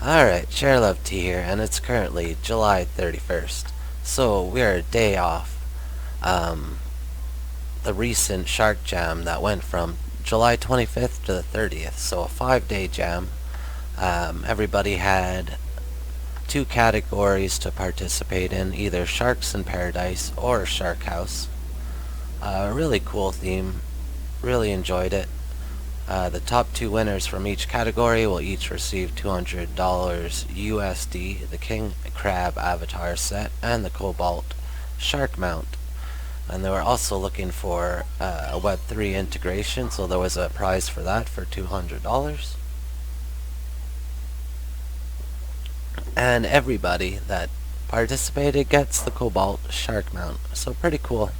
Alright, Love Tea here, and it's currently July 31st. So, we are a day off the recent Shark Jam that went from July 25th to the 30th. So, a 5-day jam. Everybody had 2 categories to participate in, either Sharks in Paradise or Shark House. Really cool theme. Really enjoyed it. The top 2 winners from each category will each receive $200 USD, the King Crab Avatar set, and the Cobalt Shark Mount. And they were also looking for a Web3 integration, so there was a prize for that for $200. And everybody that participated gets the Cobalt Shark Mount. So pretty cool.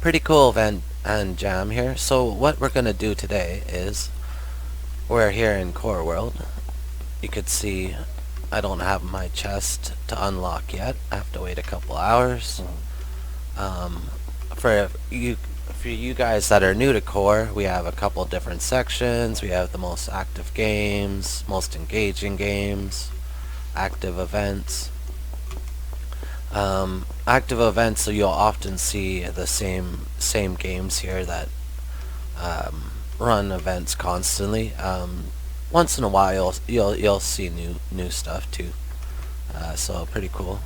Pretty cool event and jam here. So what we're gonna do today is we're here in Core World. You could see I don't have my chest to unlock yet. I have to wait a couple hours. For you guys that are new to Core, we have a couple different sections. We have the most active games, most engaging games, active events. Active events, so you'll often see the same games here that run events constantly. Once in a while, you'll see new stuff too. So pretty cool.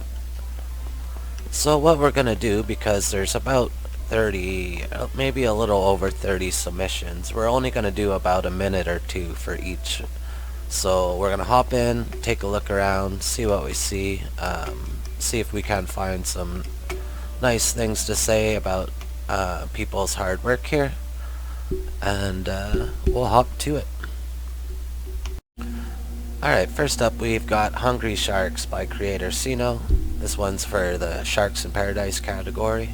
So what we're gonna do, because there's about 30, maybe a little over 30 submissions, we're only gonna do about a minute or 2 for each. So we're gonna hop in, take a look around, see what we see. See if we can find some nice things to say about people's hard work here, and we'll hop to it. Alright, first up we've got Hungry Sharks by creator Sino. This one's for the Sharks in Paradise category.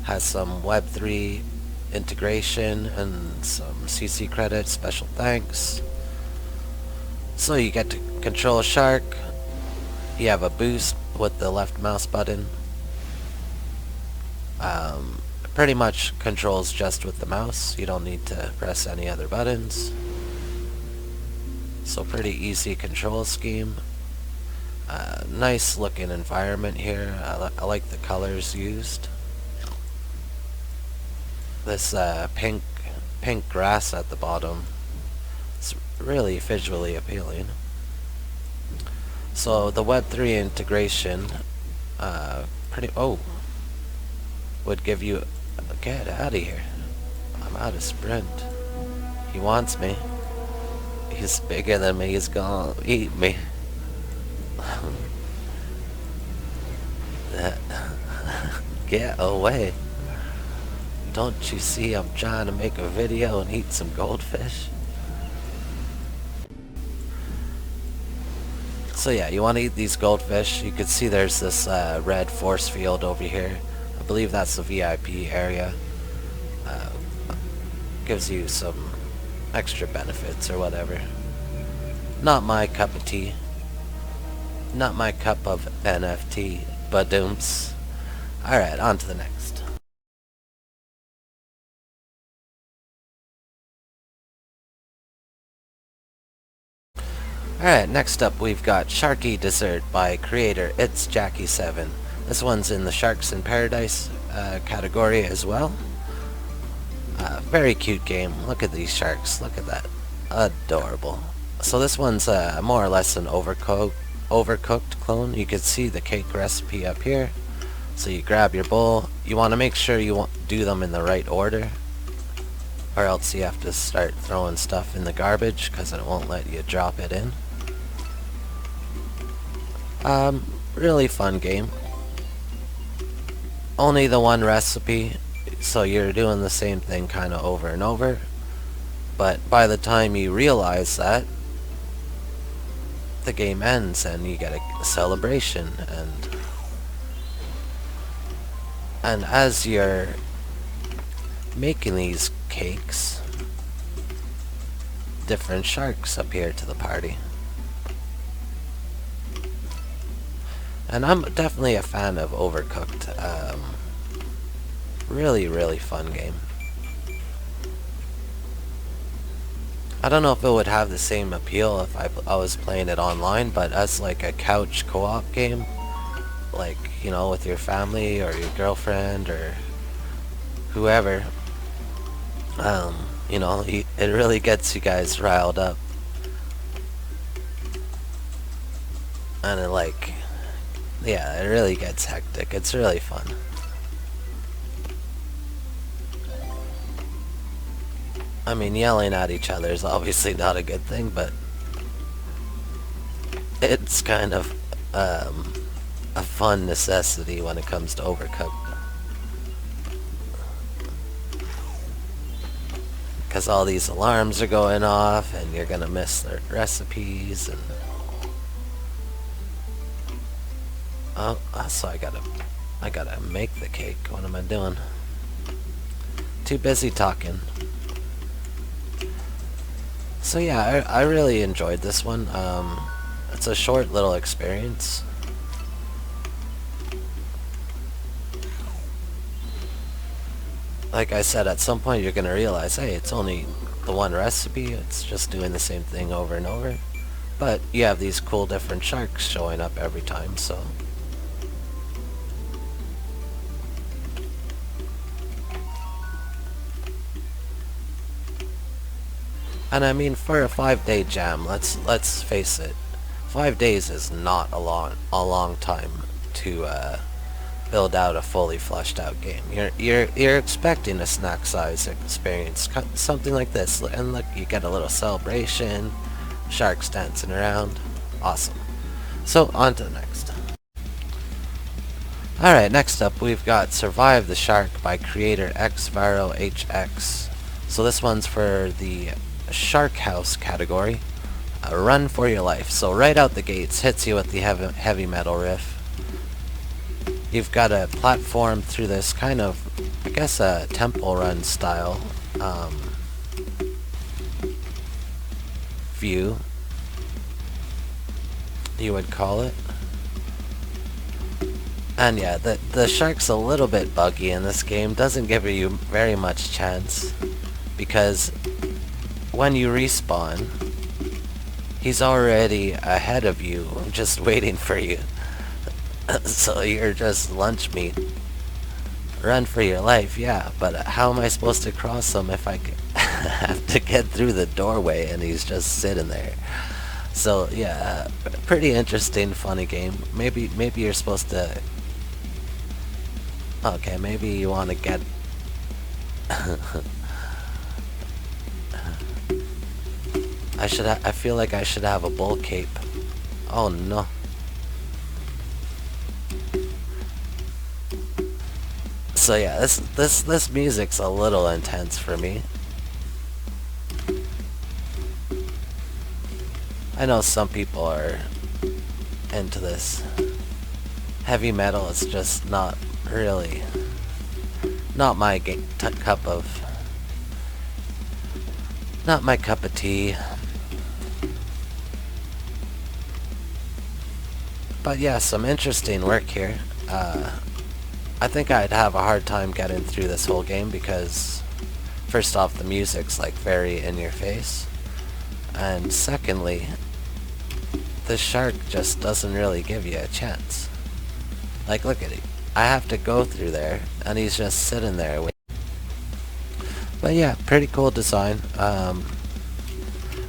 Has some Web3 integration and some CC credits, special thanks. So you get to control a shark. You have a boost with the left mouse button. Pretty much controls just with the mouse. You don't need to press any other buttons. So pretty easy control scheme. Nice looking environment here. I like the colors used. This pink grass at the bottom. It's really visually appealing. So the Web3 integration, would give you, get out of here. I'm out of sprint. He wants me. He's bigger than me. He's gonna eat me. Get away. Don't you see I'm trying to make a video and eat some goldfish? So yeah, you want to eat these goldfish. You can see there's this red force field over here. I believe that's the VIP area. Gives you some extra benefits or whatever. Not my cup of tea. Not my cup of NFT, badooms. Alright, on to the next. Alright, next up we've got Sharky Dessert by creator It's Jackie7. This one's in the Sharks in Paradise category as well. Very cute game. Look at these sharks. Look at that. Adorable. So this one's more or less an overcooked clone. You can see the cake recipe up here. So you grab your bowl. You want to make sure you do them in the right order, or else you have to start throwing stuff in the garbage because it won't let you drop it in. Really fun game. Only the one recipe, so you're doing the same thing kind of over and over. But by the time you realize that, the game ends and you get a celebration. And as you're making these cakes, different sharks appear to the party. And I'm definitely a fan of Overcooked. Really fun game. I don't know if it would have the same appeal if I was playing it online, but as like a couch co-op game, like, you know, with your family or your girlfriend or whoever, you know, it really gets you guys riled up. And it like, yeah, it really gets hectic. It's really fun. I mean, yelling at each other is obviously not a good thing, but it's kind of a fun necessity when it comes to Overcooked. Because all these alarms are going off, and you're gonna miss their recipes, and... Oh, so I gotta make the cake. What am I doing? Too busy talking. So yeah, I really enjoyed this one. It's a short little experience. Like I said, at some point you're gonna realize, hey, it's only the one recipe, it's just doing the same thing over and over. But you have these cool different sharks showing up every time, so... And I mean, for a 5-day jam, let's face it, 5 days is not a long time to build out a fully fleshed out game. You're expecting a snack size experience, something like this, and look, you get a little celebration, sharks dancing around, awesome. So on to the next. Alright, next up we've got Survive the Shark by creator XVaroHX. So this one's for the Shark House category. Run for your life. So right out the gates hits you with the heavy metal riff. You've got a platform through this kind of, I guess, a temple run style view, you would call it. And yeah, the shark's a little bit buggy in this game. Doesn't give you very much chance, because when you respawn, he's already ahead of you, just waiting for you. So you're just lunch meat. Run for your life, yeah, but how am I supposed to cross him if I have to get through the doorway and he's just sitting there? So yeah, pretty interesting, funny game. Maybe you're supposed to... Okay, maybe you want to get... I feel like I should have a bull cape. Oh no. So yeah, this music's a little intense for me. I know some people are into this. Heavy metal is just not really, not my cup of, not my cup of tea. But yeah, some interesting work here. I think I'd have a hard time getting through this whole game because, first off, the music's like very in your face, and secondly, the shark just doesn't really give you a chance. Like, look at it. I have to go through there, and he's just sitting there waiting. But yeah, pretty cool design. I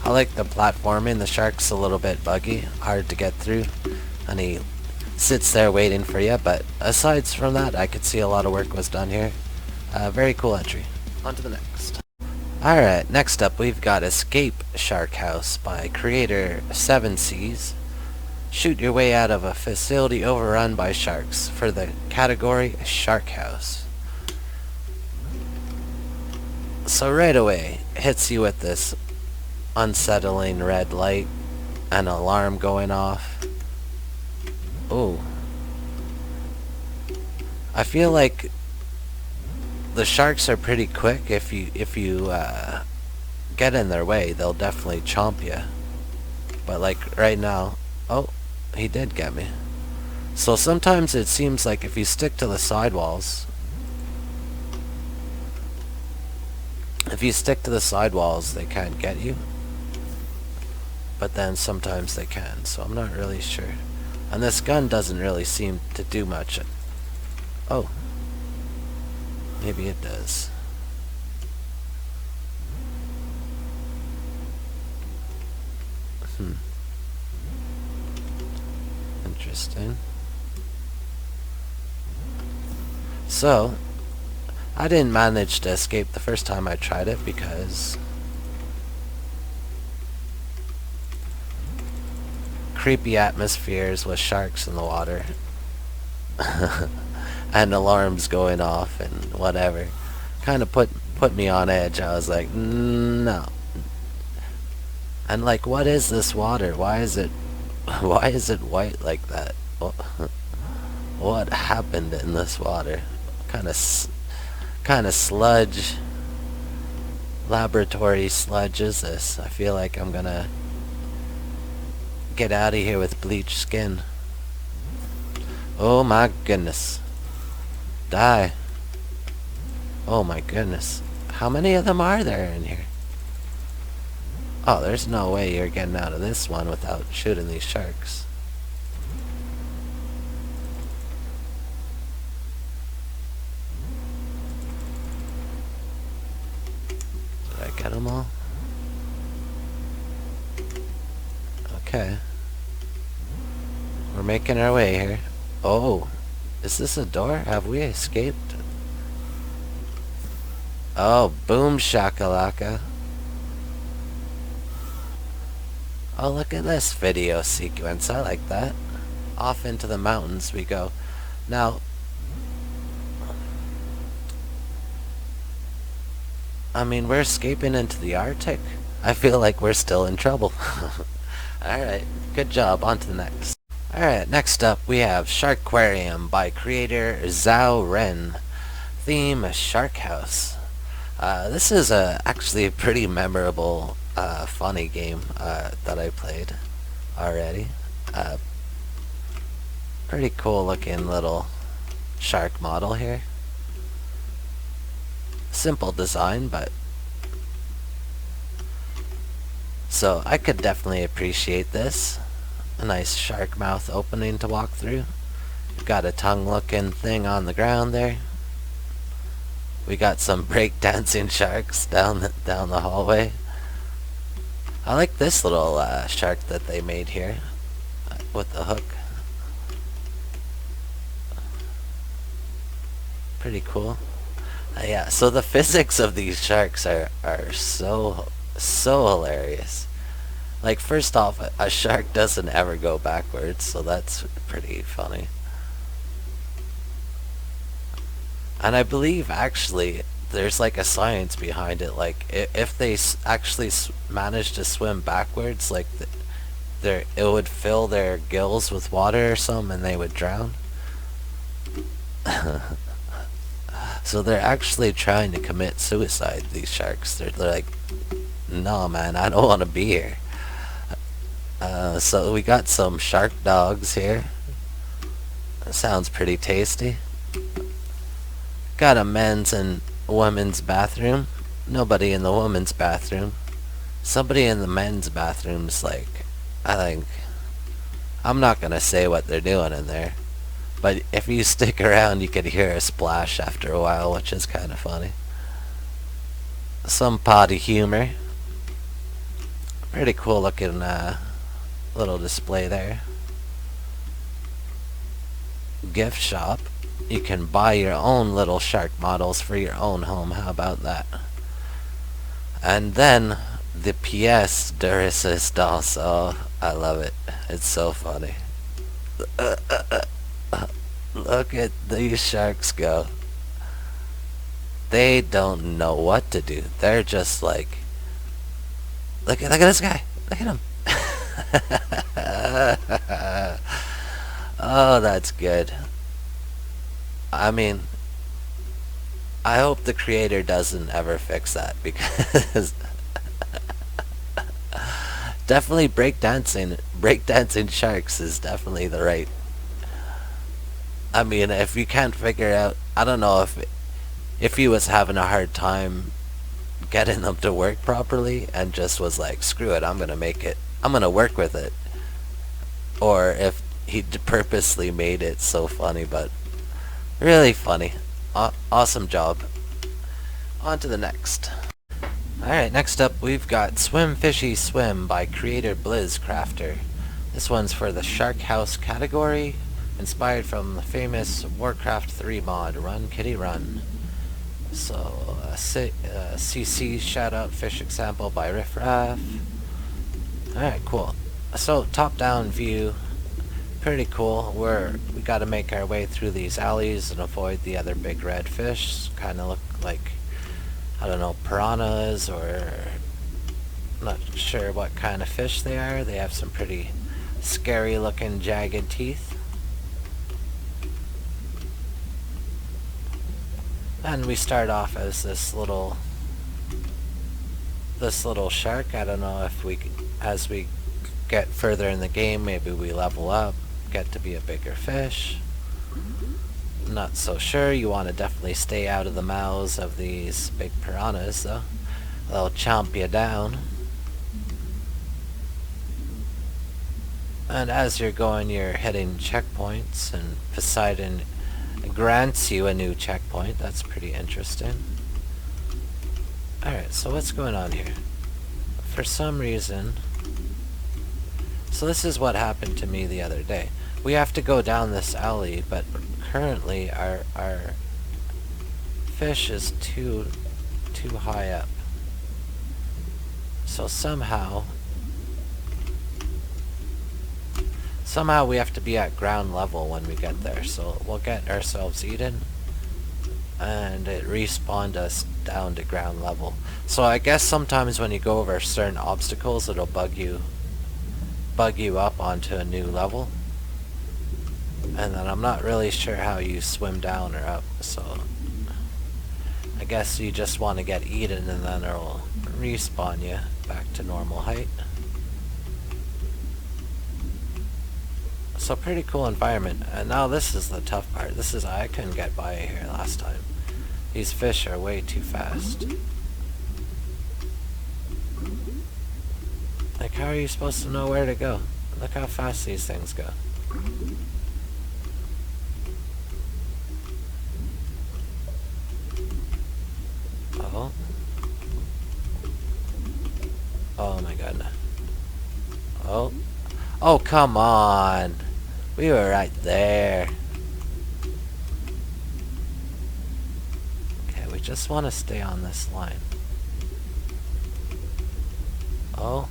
like the platforming. The shark's a little bit buggy, hard to get through, and he sits there waiting for you, but aside from that, I could see a lot of work was done here. Very cool entry. On to the next. Alright, next up we've got Escape Shark House by creator 7Seas. Shoot your way out of a facility overrun by sharks for the category Shark House. So right away, hits you with this unsettling red light, an alarm going off. Ooh. I feel like the sharks are pretty quick. If you get in their way, they'll definitely chomp you. But like right now, oh, he did get me. So sometimes it seems like if you stick to the sidewalls, they can't get you. but then sometimes they can, so I'm not really sure. And this gun doesn't really seem to do much. Oh. Maybe it does. Interesting. So, I didn't manage to escape the first time I tried it because creepy atmospheres with sharks in the water and alarms going off and whatever kind of put me on edge. I was like, no. And like, what is this water? Why is it white like that? What happened in this water? Kind of sludge, laboratory sludge is this? I feel like I'm gonna get out of here with bleached skin. Oh my goodness. Die. Oh my goodness. How many of them are there in here? Oh, there's no way you're getting out of this one without shooting these sharks. Did I get them all? Okay. We're making our way here. Oh, is this a door? Have we escaped? Oh, boom shakalaka. Oh, look at this video sequence. I like that. Off into the mountains we go. Now, I mean, we're escaping into the Arctic. I feel like we're still in trouble. Alright, good job. On to the next. Alright, next up we have Sharkquarium by creator Zhao Ren. Theme, Shark House. This is actually a pretty memorable, funny game that I played already. Pretty cool looking little shark model here. Simple design, but so I could definitely appreciate this. A nice shark mouth opening to walk through. We've got a tongue looking thing on the ground there. We got some break-dancing sharks down the hallway. I like this little shark that they made here with the hook. Pretty cool. Yeah, so the physics of these sharks are so hilarious. Like, first off, a shark doesn't ever go backwards, so that's pretty funny. And I believe, actually, there's like a science behind it. Like, if they actually manage to swim backwards, like, it would fill their gills with water or something and they would drown. So they're actually trying to commit suicide, these sharks. They're like, no man, I don't want to be here. So we got some shark dogs here. That sounds pretty tasty. Got a men's and women's bathroom. Nobody in the women's bathroom. Somebody in the men's bathroom's like, I think, I'm not gonna say what they're doing in there, but if you stick around you could hear a splash after a while, which is kind of funny. Some potty humor. Pretty cool looking little display there. Gift shop. You can buy your own little shark models for your own home. How about that? And then the pièce de résistance. Oh, I love it. It's so funny. Look at these sharks go. They don't know what to do. They're just like, look at this guy. Look at him. Oh, that's good. I mean, I hope the creator doesn't ever fix that, because definitely breakdancing sharks is definitely the right. I mean, if you can't figure out, I don't know if he was having a hard time getting them to work properly and just was like, screw it, I'm gonna make I'm gonna work with it. Or if he purposely made it so funny, but really funny. Awesome job. On to the next. Alright, next up we've got Swim Fishy Swim by creator Blizzcrafter. This one's for the Shark House category, inspired from the famous Warcraft 3 mod, Run Kitty Run. So, CC Shoutout Fish Example by Riff Raff. Alright, cool. So, top-down view, pretty cool. We gotta make our way through these alleys and avoid the other big red fish. Kinda look like, I don't know, piranhas, or not sure what kind of fish they are. They have some pretty scary looking jagged teeth. And we start off as this little shark. I don't know if as we get further in the game, maybe we level up, get to be a bigger fish. Not so sure. You want to definitely stay out of the mouths of these big piranhas, though. They'll chomp you down. And as you're going, you're hitting checkpoints, and Poseidon grants you a new checkpoint. That's pretty interesting. Alright, so what's going on here? For some reason... So this is what happened to me the other day. We have to go down this alley, but currently our fish is too high up. So somehow we have to be at ground level when we get there. So we'll get ourselves eaten, and it respawned us down to ground level. So I guess sometimes when you go over certain obstacles, it'll bug you up onto a new level. And then I'm not really sure how you swim down or up, so I guess you just want to get eaten and then it'll respawn you back to normal height. So pretty cool environment. And now this is the tough part. I couldn't get by here last time. These fish are way too fast. Like, how are you supposed to know where to go? Look how fast these things go. Oh. Oh my goodness. Oh. Oh, come on. We were right there. Okay, we just want to stay on this line. Oh.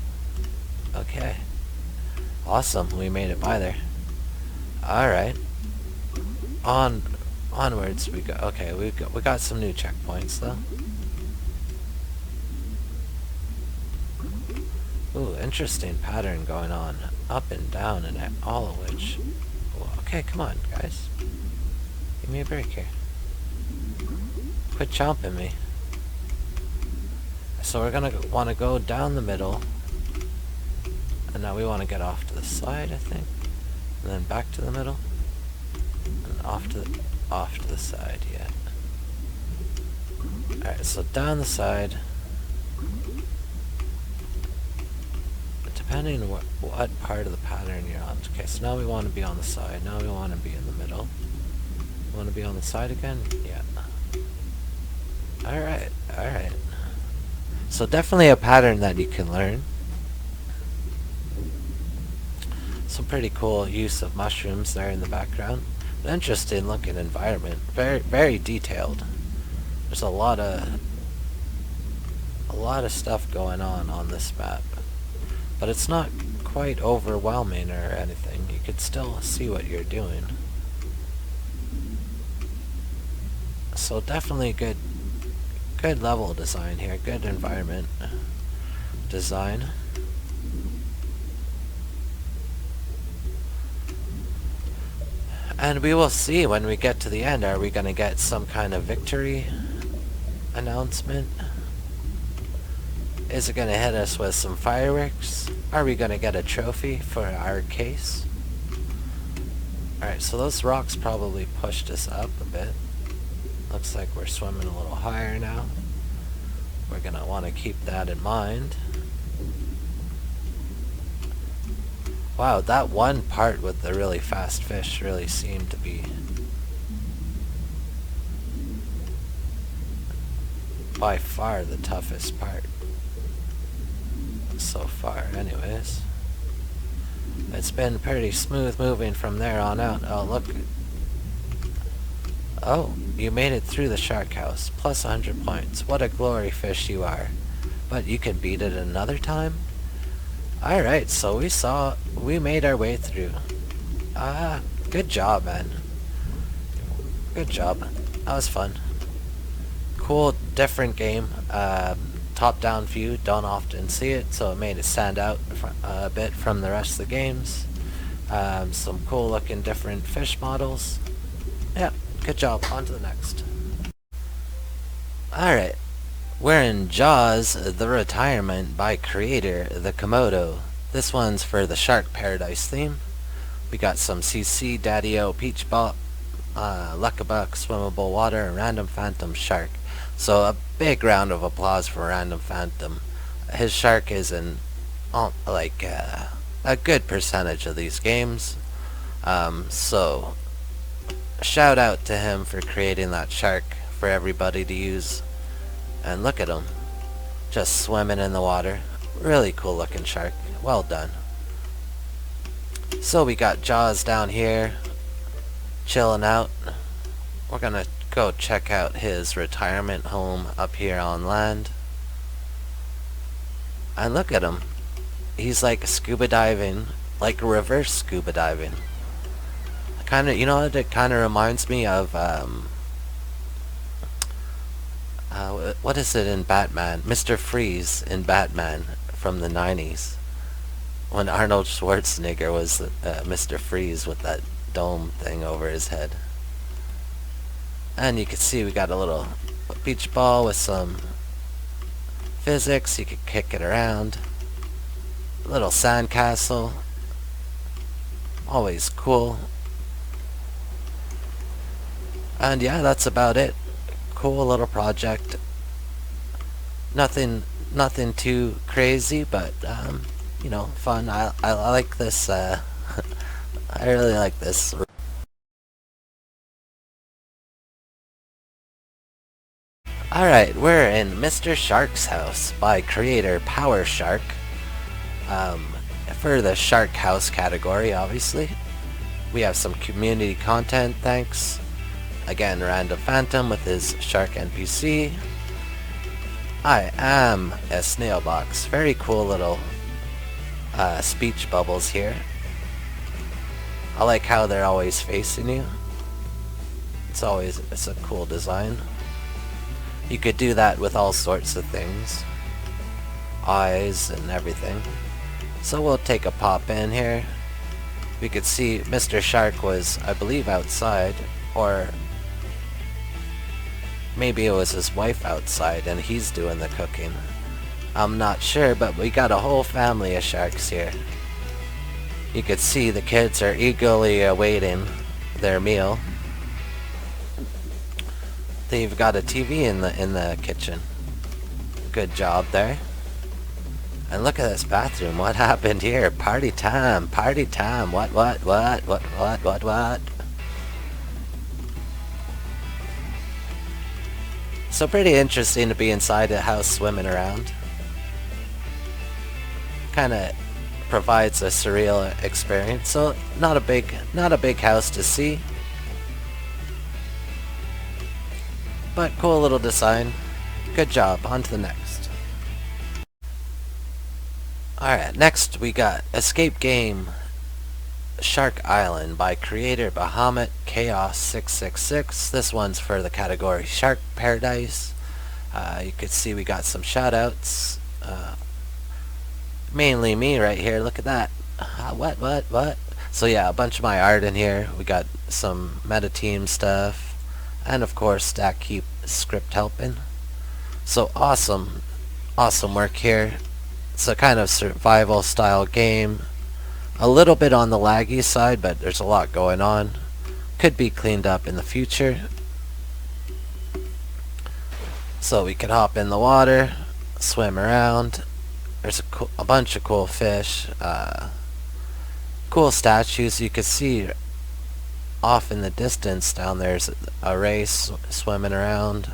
Okay. Awesome, we made it by there. Alright. Onwards we go. Okay, we got some new checkpoints though. Ooh, interesting pattern going on. Up and down, and all of which... Ooh, okay, come on, guys. Give me a break here. Quit chomping me. So we're gonna want to go down the middle. And now we want to get off to the side, I think. And then back to the middle. And off to the side, yeah. Alright, so down the side. Depending on what part of the pattern you're on. Okay, so now we want to be on the side. Now we want to be in the middle. You want to be on the side again? Yeah. Alright, alright. So definitely a pattern that you can learn. Some pretty cool use of mushrooms there in the background. An interesting looking environment. Very, very detailed. There's a lot of stuff going on this map. But it's not quite overwhelming or anything. You could still see what you're doing. So definitely good level design here. Good environment design. And we will see when we get to the end. Are we going to get some kind of victory announcement? Is it going to hit us with some fireworks? Are we going to get a trophy for our case? Alright, so those rocks probably pushed us up a bit. Looks like we're swimming a little higher now. We're going to want to keep that in mind. Wow, that one part with the really fast fish really seemed to be by far the toughest part so far anyways. It's been pretty smooth moving from there on out. Oh, look. Oh, you made it through the shark house. Plus 100 points. What a glory fish you are. But you can beat it another time? Alright, so we made our way through. Good job, man. Good job. That was fun. Cool, different game. Top-down view, don't often see it, so it made it stand out a bit from the rest of the games. Some cool looking different fish models. Yeah, good job. On to the next. Alright, we're in Jaws, The Retirement by creator, the Komodo. This one's for the Shark Paradise theme. We got some CC, Daddy-O, Peach Bop, Luckabuck, Swimmable Water, and Random Phantom Shark. So a big round of applause for Random Phantom. His shark is in a good percentage of these games. So shout out to him for creating that shark for everybody to use. And look at him, just swimming in the water. Really cool looking shark. Well done. So we got Jaws down here, chilling out. We're gonna go check out his retirement home up here on land. And look at him. He's like scuba diving, like reverse scuba diving. Kinda, you know what it kinda reminds me of, what is it in Batman? Mr. Freeze in Batman from the 90s. When Arnold Schwarzenegger was Mr. Freeze with that dome thing over his head. And you can see we got a little beach ball with some physics. You could kick it around. A little sandcastle. Always cool. And yeah, that's about it. Cool little project. Nothing too crazy, but you know, fun. I like this. I really like this. Alright, we're in Mr. Shark's house by creator Power Shark. For the Shark House category, obviously. We have some community content, thanks. Again, Random Phantom with his Shark NPC. I am a snail box. Very cool little speech bubbles here. I like how they're always facing you. It's a cool design. You could do that with all sorts of things. Eyes and everything. So we'll take a pop in here. We could see Mr. Shark was, I believe, outside, or maybe it was his wife outside and he's doing the cooking. I'm not sure, but we got a whole family of sharks here. You could see the kids are eagerly awaiting their meal. They've got a TV in the kitchen. Good job there. And look at this bathroom. What happened here? Party time. Party time. What? So pretty interesting to be inside a house swimming around. Kinda provides a surreal experience. So not a big house to see. But cool little design. Good job. On to the next. Alright, next we got Escape Game Shark Island by creator Bahamut Chaos 666. This one's for the category Shark Paradise. You could see we got some shoutouts. Mainly me right here. Look at that. What? So yeah, a bunch of my art in here. We got some meta team stuff. And of course, Stack Keep script helping. So awesome work here. It's a kind of survival style game. A little bit on the laggy side, but there's a lot going on. Could be cleaned up in the future. So we could hop in the water, swim around. There's a bunch of cool fish. cool statues. You can see off in the distance down there's a ray swimming around.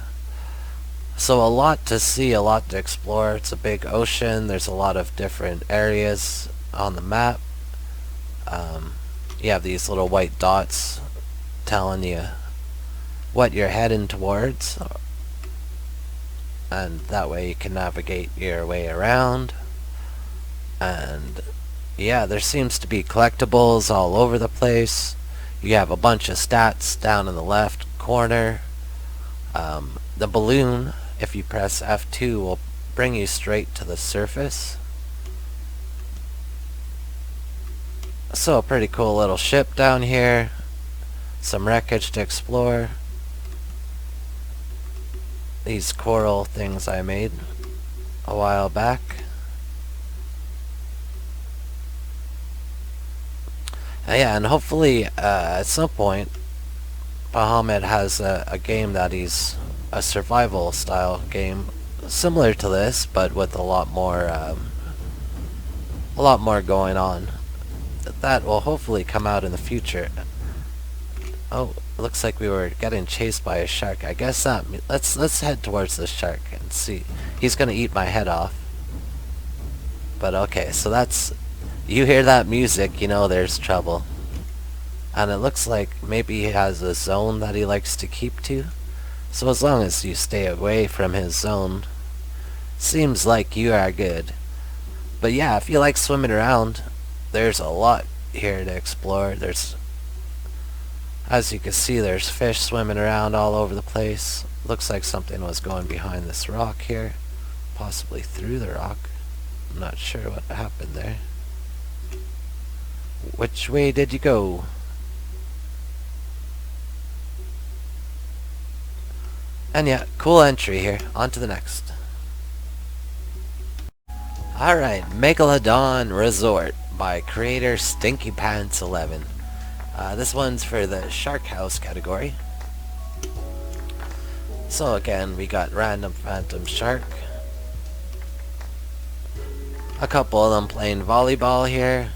So a lot to see, a lot to explore. It's a big ocean. There's a lot of different areas on the map. You have these little white dots telling you what you're heading towards, and that way you can navigate your way around. And yeah, there seems to be collectibles all over the place. You have a bunch of stats down in the left corner. The balloon, if you press F2, will bring you straight to the surface. So a pretty cool little ship down here. Some wreckage to explore. These coral things I made a while back. Yeah, and hopefully at some point Bahamut has a game that he's a survival style game similar to this, but with a lot more going on. That will hopefully come out in the future. Oh, it looks like we were getting chased by a shark. I guess that let's head towards the shark and see. He's gonna eat my head off. But okay, so that's, you hear that music, you know there's trouble. And it looks like maybe he has a zone that he likes to keep to. So as long as you stay away from his zone, seems like you are good. But yeah, if you like swimming around, there's a lot here to explore. There's, as you can see, there's fish swimming around all over the place. Looks like something was going behind this rock here, possibly through the rock. I'm not sure what happened there. Which way did you go? And yeah, cool entry here. On to the next. Alright, Megalodon Resort by creator Stinky Pants 11. This one's for the Shark House category. So again, we got random phantom shark. A couple of them playing volleyball here.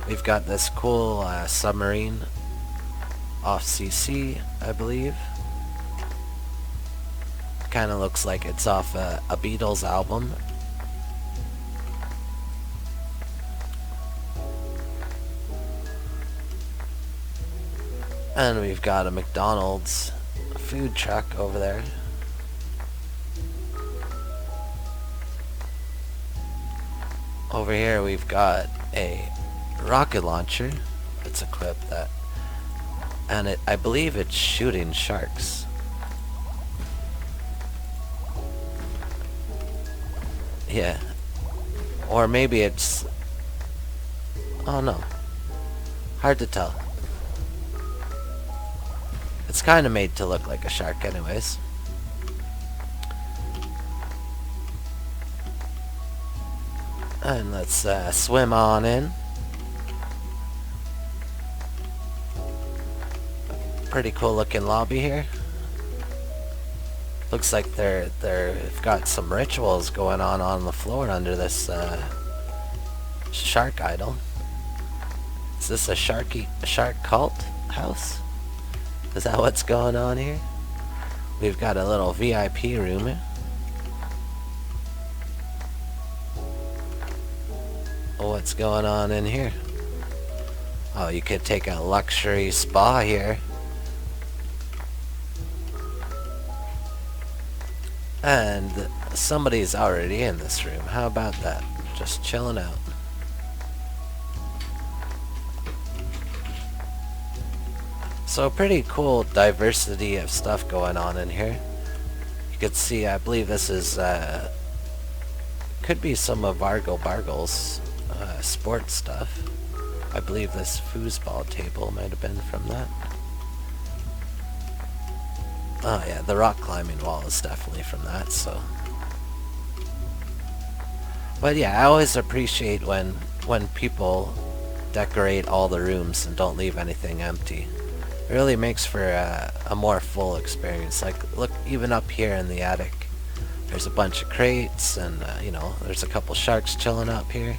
We've got this cool submarine off CC, I believe. Kind of looks like it's off a Beatles album. And we've got a McDonald's food truck over there. Over here we've got a rocket launcher. It's equipped that, and I believe it's shooting sharks. Yeah. Or maybe it's, oh no, hard to tell. It's kind of made to look like a shark anyways. And let's swim on in. Pretty cool looking lobby here. Looks like they've got some rituals going on the floor under this shark idol. Is this a shark cult house? Is that what's going on here? We've got a little VIP room here. What's going on in here? Oh, you could take a luxury spa here. And somebody's already in this room. How about that? Just chilling out. So pretty cool diversity of stuff going on in here. You could see, I believe this is, could be some of Argo Bargle's sports stuff. I believe this foosball table might have been from that. Oh yeah, the rock climbing wall is definitely from that, so. But yeah, I always appreciate when people decorate all the rooms and don't leave anything empty. It really makes for a more full experience. Like, look, even up here in the attic, there's a bunch of crates, and you know, there's a couple sharks chilling up here.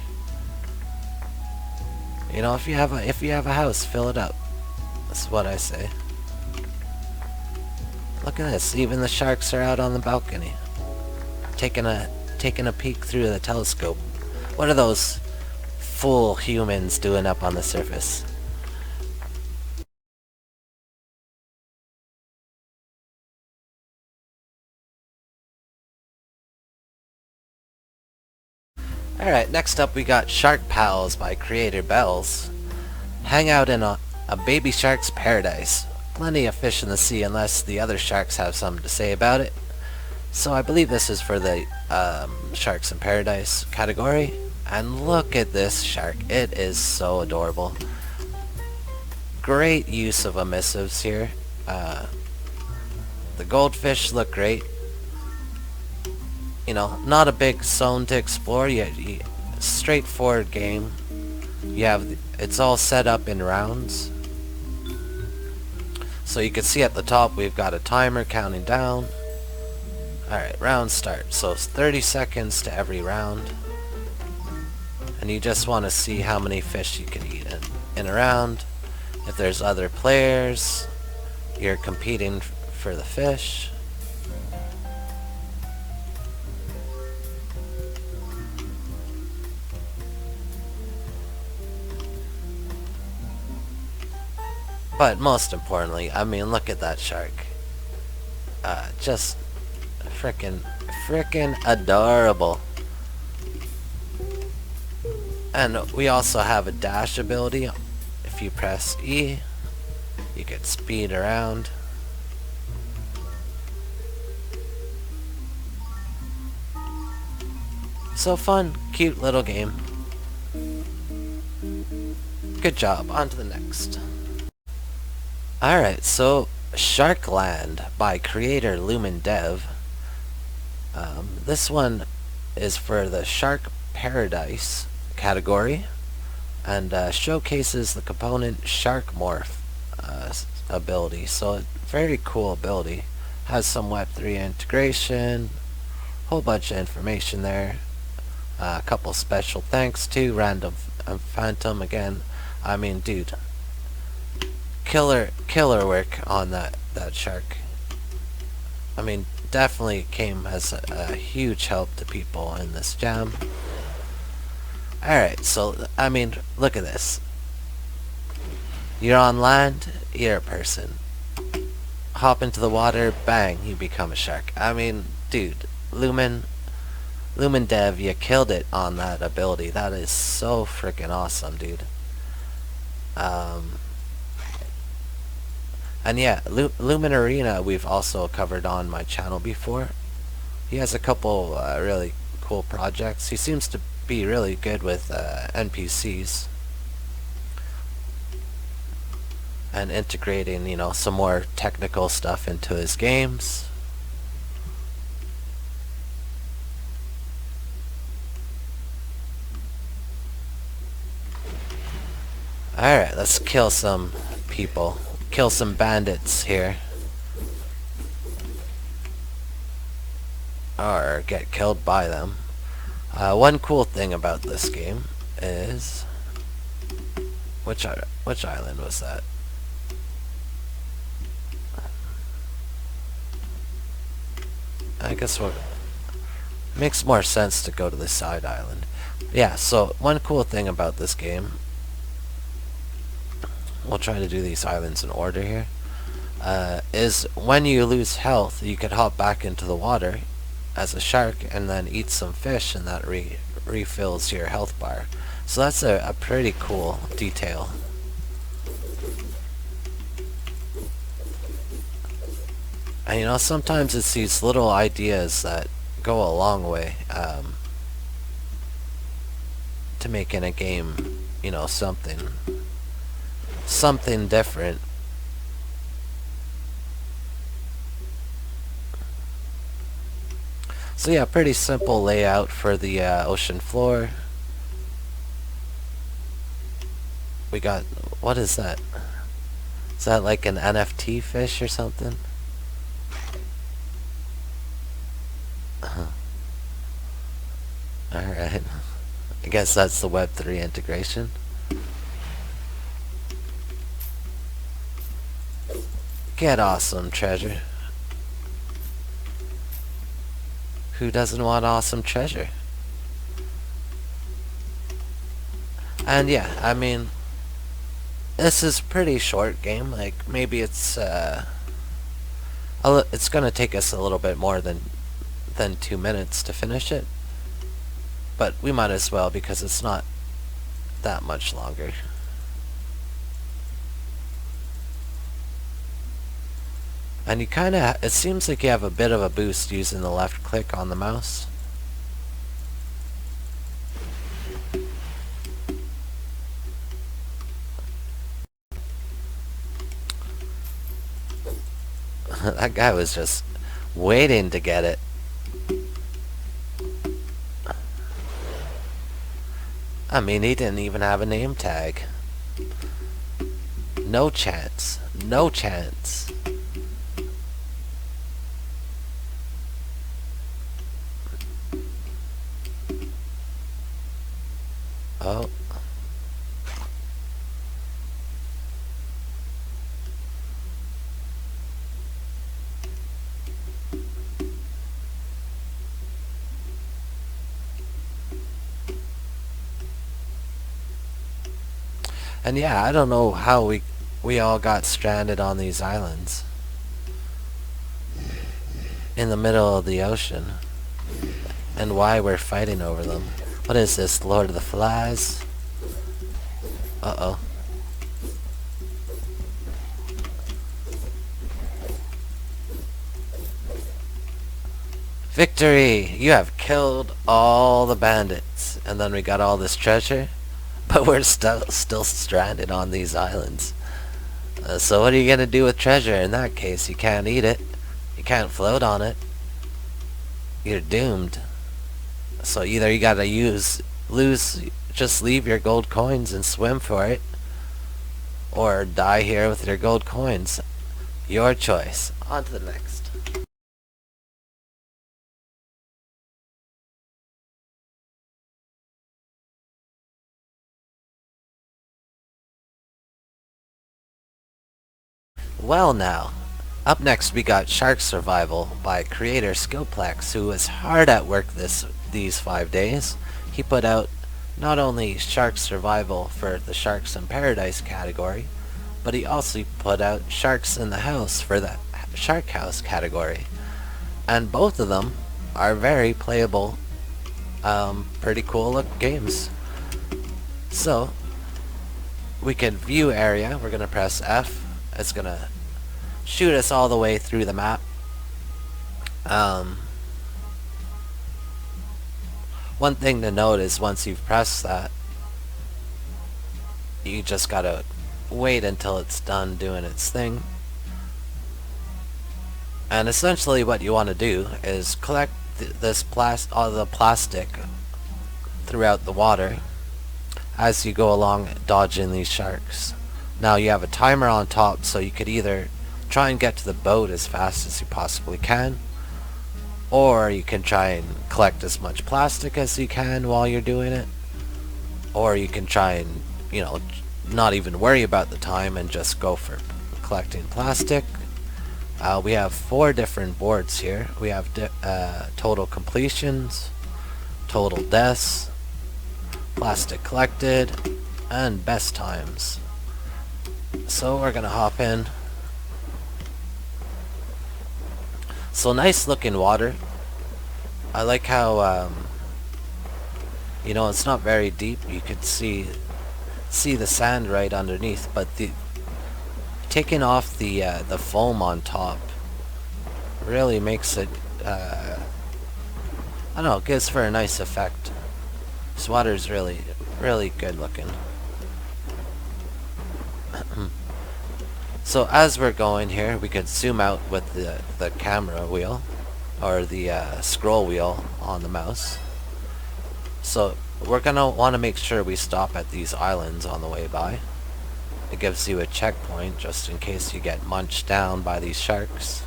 You know, if you have a house, fill it up. That's what I say. Look at this. Even the sharks are out on the balcony, taking a peek through the telescope. What are those fool humans doing up on the surface? Alright, next up we got Shark Pals by Creator Bells. Hang out in a baby shark's paradise. Plenty of fish in the sea unless the other sharks have something to say about it. So I believe this is for the Sharks in Paradise category. And look at this shark. It is so adorable. Great use of emissives here. The goldfish look great. You know, not a big zone to explore. Straightforward game. It's all set up in rounds. So you can see at the top we've got a timer counting down. Alright, round start. So it's 30 seconds to every round. And you just want to see how many fish you can eat in a round. If there's other players, you're competing for the fish. But most importantly, I mean, look at that shark. Just frickin' adorable. And we also have a dash ability. If you press E, you can speed around. So fun, cute little game. Good job, on to the next. Alright, so Sharkland by creator Lumen Dev. This one is for the Shark Paradise category and showcases the component Shark Morph ability. So very cool ability. Has some Web3 integration, whole bunch of information there. A couple special thanks to Random Phantom again. I mean, dude, killer work on that shark. I mean, definitely came as a huge help to people in this jam. Alright, so, I mean, look at this. You're on land, you're a person. Hop into the water, bang, you become a shark. I mean, dude, Lumen Dev, you killed it on that ability. That is so freaking awesome, dude. And yeah, Lumen Arena we've also covered on my channel before. He has a couple really cool projects. He seems to be really good with NPCs. And integrating, you know, some more technical stuff into his games. Alright, let's kill some people. Kill some bandits here. Or get killed by them. One cool thing about this game is... Which island was that? I guess what makes more sense to go to the side island. Yeah, so one cool thing about this game, we'll try to do these islands in order here, is when you lose health, you can hop back into the water as a shark and then eat some fish, and that refills your health bar. So that's a pretty cool detail. And you know, sometimes it's these little ideas that go a long way to making a game, you know, something different. So yeah, pretty simple layout for the ocean floor. We got, what is that? Is that like an NFT fish or something? Alright. I guess that's the Web3 integration. Get awesome treasure. Who doesn't want awesome treasure? And yeah, I mean, this is pretty short game. Like, maybe it's gonna take us a little bit more than 2 minutes to finish it. But we might as well because it's not that much longer. And you kinda, it seems like you have a bit of a boost using the left click on the mouse. That guy was just waiting to get it. I mean, he didn't even have a name tag. No chance. No chance. Oh. And yeah, I don't know how we all got stranded on these islands in the middle of the ocean, and why we're fighting over them. What is this, Lord of the Flies? Uh-oh. Victory! You have killed all the bandits. And then we got all this treasure. But we're still stranded on these islands. So what are you gonna do with treasure in that case? You can't eat it. You can't float on it. You're doomed. So either you gotta just leave your gold coins and swim for it, or die here with your gold coins. Your choice. On to the next. Well now, up next we got Shark Survival by creator Skillplex, who was hard at work these 5 days. He put out not only Shark Survival for the Sharks in Paradise category, but he also put out Sharks in the House for the Shark House category. And both of them are very playable, pretty cool look games. So, we can view area. We're going to press F. It's going to shoot us all the way through the map. One thing to note is once you've pressed that, you just gotta wait until it's done doing its thing. And essentially what you want to do is collect all the plastic throughout the water as you go along dodging these sharks. Now you have a timer on top, so you could either try and get to the boat as fast as you possibly can, or you can try and collect as much plastic as you can while you're doing it, or you can try and, not even worry about the time and just go for collecting plastic. We have 4 different boards here. We have total completions, total deaths, plastic collected, and best times. So we're gonna hop in. So nice looking water. I like how it's not very deep. You could see the sand right underneath, but taking off the foam on top really makes it I don't know, it gives for a nice effect. This water's really good looking. So as we're going here, we could zoom out with the camera wheel, or the scroll wheel on the mouse. So we're gonna want to make sure we stop at these islands on the way by. It gives you a checkpoint just in case you get munched down by these sharks.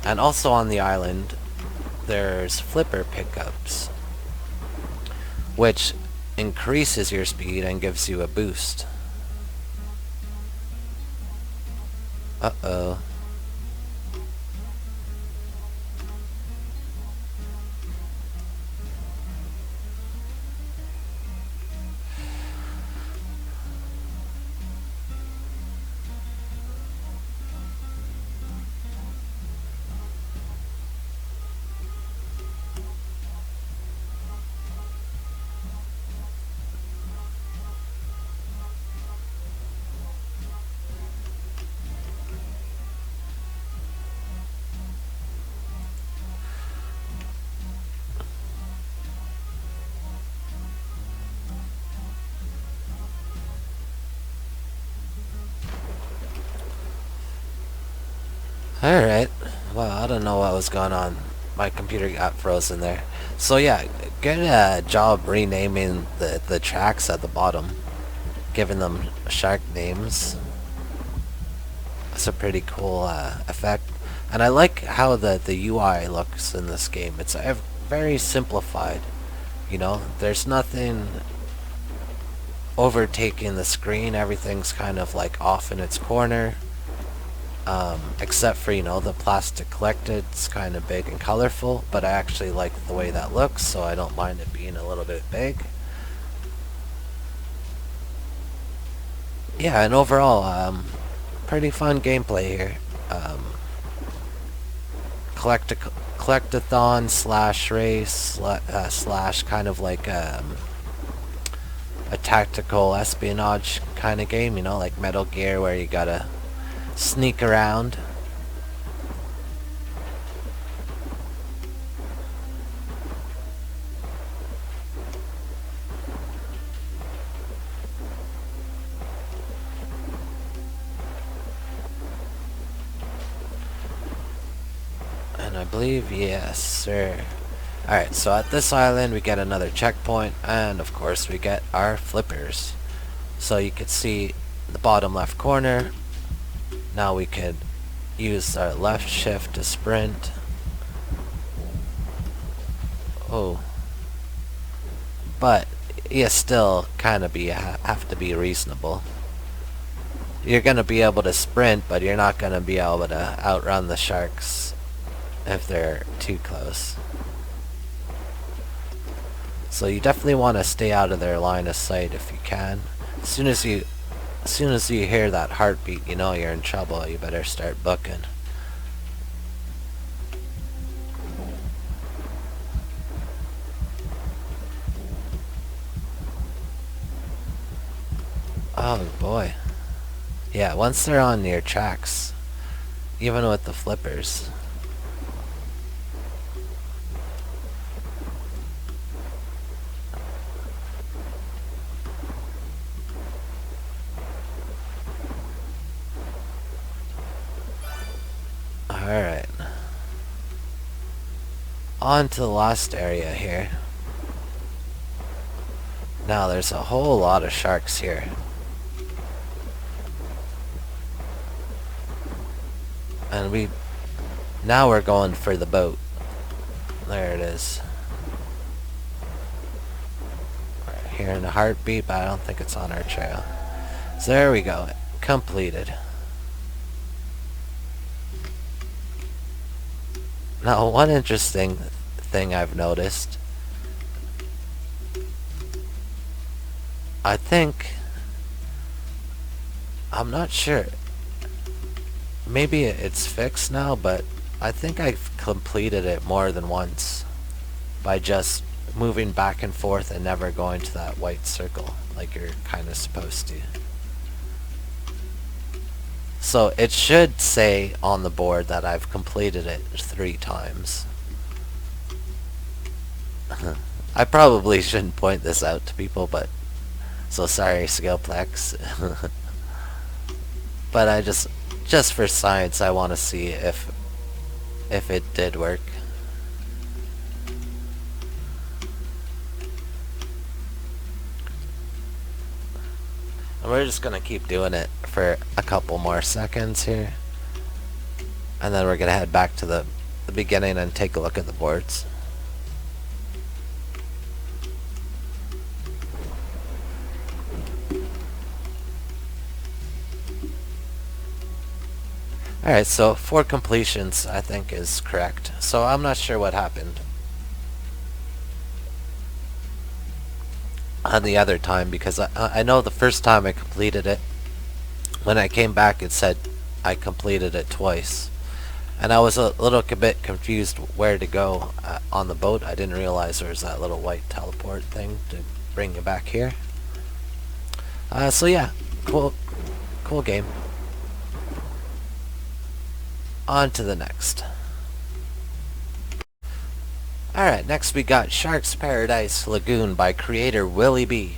And also on the island, there's flipper pickups, which increases your speed and gives you a boost. Uh-oh. Alright. Well, I don't know what was going on. My computer got frozen there. So yeah, good job renaming the tracks at the bottom. Giving them shark names. That's a pretty cool effect. And I like how the UI looks in this game. It's very simplified. You know, there's nothing overtaking the screen. Everything's kind of like off in its corner. Except for, you know, the plastic collected. It's kind of big and colorful, but I actually like the way that looks, so I don't mind it being a little bit big. Yeah, and overall, pretty fun gameplay here. Collectathon slash race slash kind of like a tactical espionage kind of game, you know, like Metal Gear, where you gotta sneak around. And I believe, yes, sir. Alright, so at this island we get another checkpoint, and of course we get our flippers. So you can see the bottom left corner. Now we could use our left shift to sprint. Oh. But you still kind of have to be reasonable. You're going to be able to sprint, but you're not going to be able to outrun the sharks if they're too close. So you definitely want to stay out of their line of sight if you can. As soon as you hear that heartbeat, you know you're in trouble. You better start booking. Oh boy. Yeah, once they're on your tracks, even with the flippers. Alright. On to the last area here. Now there's a whole lot of sharks here. And now we're going for the boat. There it is. We're hearing a heartbeat, but I don't think it's on our trail. So there we go. Completed. Now, one interesting thing I've noticed, I'm not sure, maybe it's fixed now, but I think I've completed it more than once by just moving back and forth and never going to that white circle like you're kind of supposed to. So it should say on the board that I've completed it 3 times. I probably shouldn't point this out to people, but so sorry, Scaleplex. But I just for science, I want to see if it did work. And we're just gonna keep doing it for a couple more seconds here, and then we're gonna head back to the beginning and take a look at the boards. Alright, so 4 completions I think is correct. So I'm not sure what happened on the other time, because I know the first time I completed it, when I came back it said I completed it twice. And I was a little bit confused where to go on the boat. I didn't realize there was that little white teleport thing to bring you back here. So yeah, cool game. On to the next. Alright, next we got Shark's Paradise Lagoon by creator Willie B.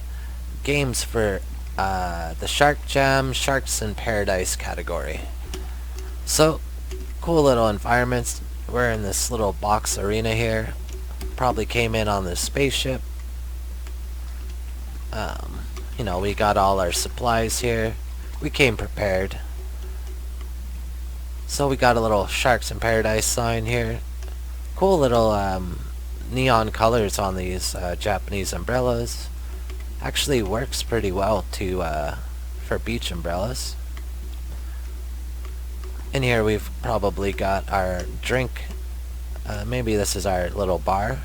Games for the Shark Jam Sharks in Paradise category. So, cool little environments. We're in this little box arena here. Probably came in on this spaceship. You know, we got all our supplies here. We came prepared. So we got a little Sharks in Paradise sign here. Cool little neon colors on these Japanese umbrellas. Actually works pretty well for beach umbrellas. In here we've probably got our drink. Maybe this is our little bar.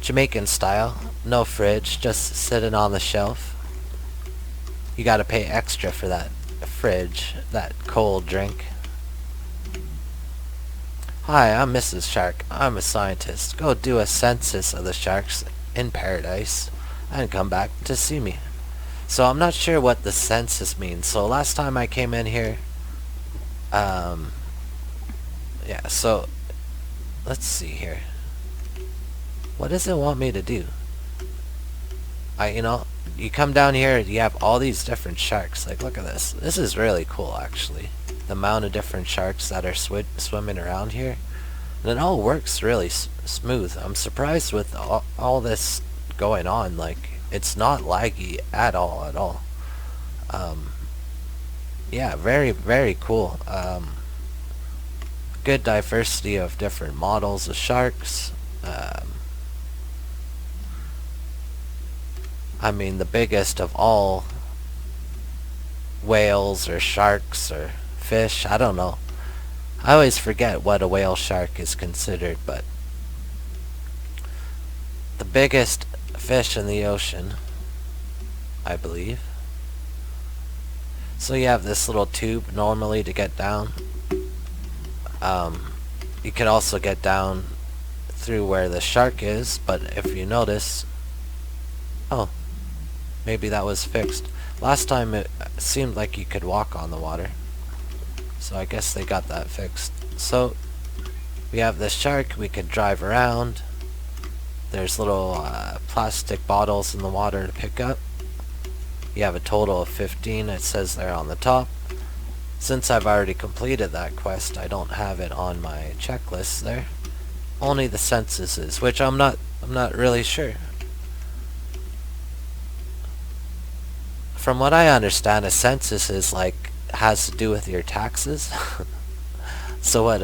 Jamaican style. No fridge, just sitting on the shelf. You gotta pay extra for that fridge, that cold drink. Hi, I'm Mrs. Shark. I'm a scientist. Go do a census of the sharks in paradise and come back to see me. So I'm not sure what the census means. So last time I came in here, yeah, so let's see here. What does it want me to do? You come down here, you have all these different sharks. Like, look at this. This is really cool, actually. The amount of different sharks that are swimming around here. And it all works really smooth. I'm surprised with all this going on. Like, it's not laggy at all. Yeah, very, very cool. Good diversity of different models of sharks. I mean, the biggest of all whales or sharks or fish, I don't know. I always forget what a whale shark is considered, but the biggest fish in the ocean, I believe. So you have this little tube normally to get down. You can also get down through where the shark is, but if you notice, oh, maybe that was fixed. Last time it seemed like you could walk on the water. So I guess they got that fixed. So we have this shark, we could drive around. There's little plastic bottles in the water to pick up. You have a total of 15, it says there on the top. Since I've already completed that quest, I don't have it on my checklist there. Only the censuses, which I'm not really sure. From what I understand, a census is has to do with your taxes. So what,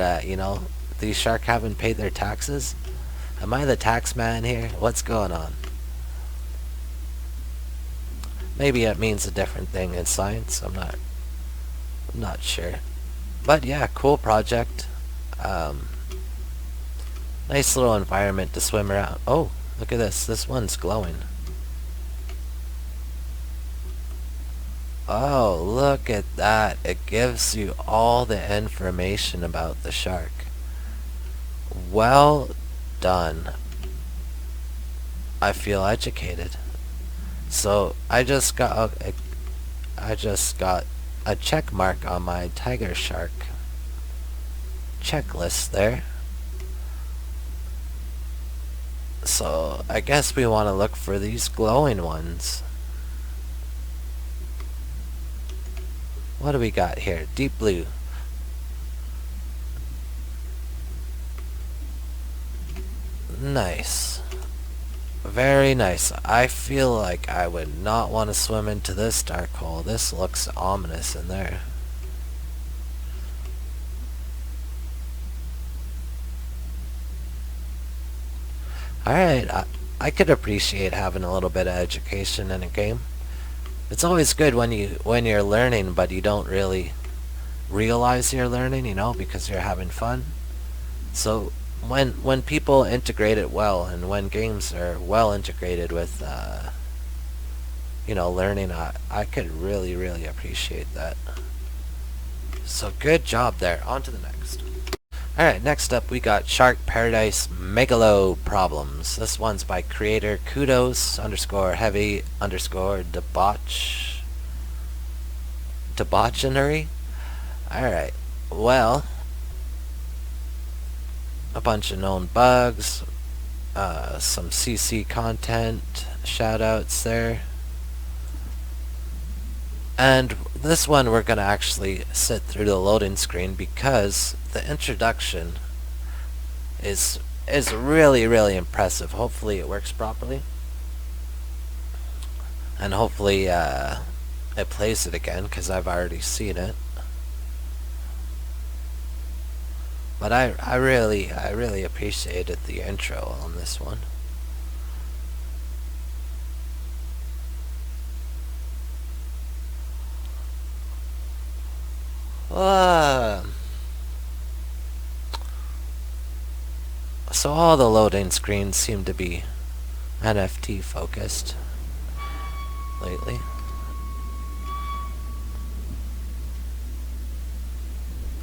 these sharks haven't paid their taxes? Am I the tax man here? What's going on? Maybe it means a different thing in science. I'm not sure. But yeah, cool project. Nice little environment to swim around. Oh, look at this. This one's glowing. Oh, look at that. It gives you all the information about the shark. Well done. I feel educated. So I just got a check mark on my tiger shark checklist there. So I guess we want to look for these glowing ones. What do we got here? Deep blue. Nice. Very nice. I feel like I would not want to swim into this dark hole. This looks ominous in there. Alright, I could appreciate having a little bit of education in a game. It's always good when you're learning, but you don't really realize you're learning, because you're having fun. So when people integrate it well, and when games are well integrated with learning, I could really, really appreciate that. So good job there. On to the next. Alright, next up we got Shark Paradise Megalo Problems. This one's by creator kudos underscore heavy underscore debauchery. Alright, well, a bunch of known bugs, some CC content, shoutouts there. And this one we're going to actually sit through the loading screen because the introduction is really, really impressive. Hopefully it works properly. And hopefully it plays it again because I've already seen it. But I really appreciated the intro on this one. So all the loading screens seem to be NFT focused lately.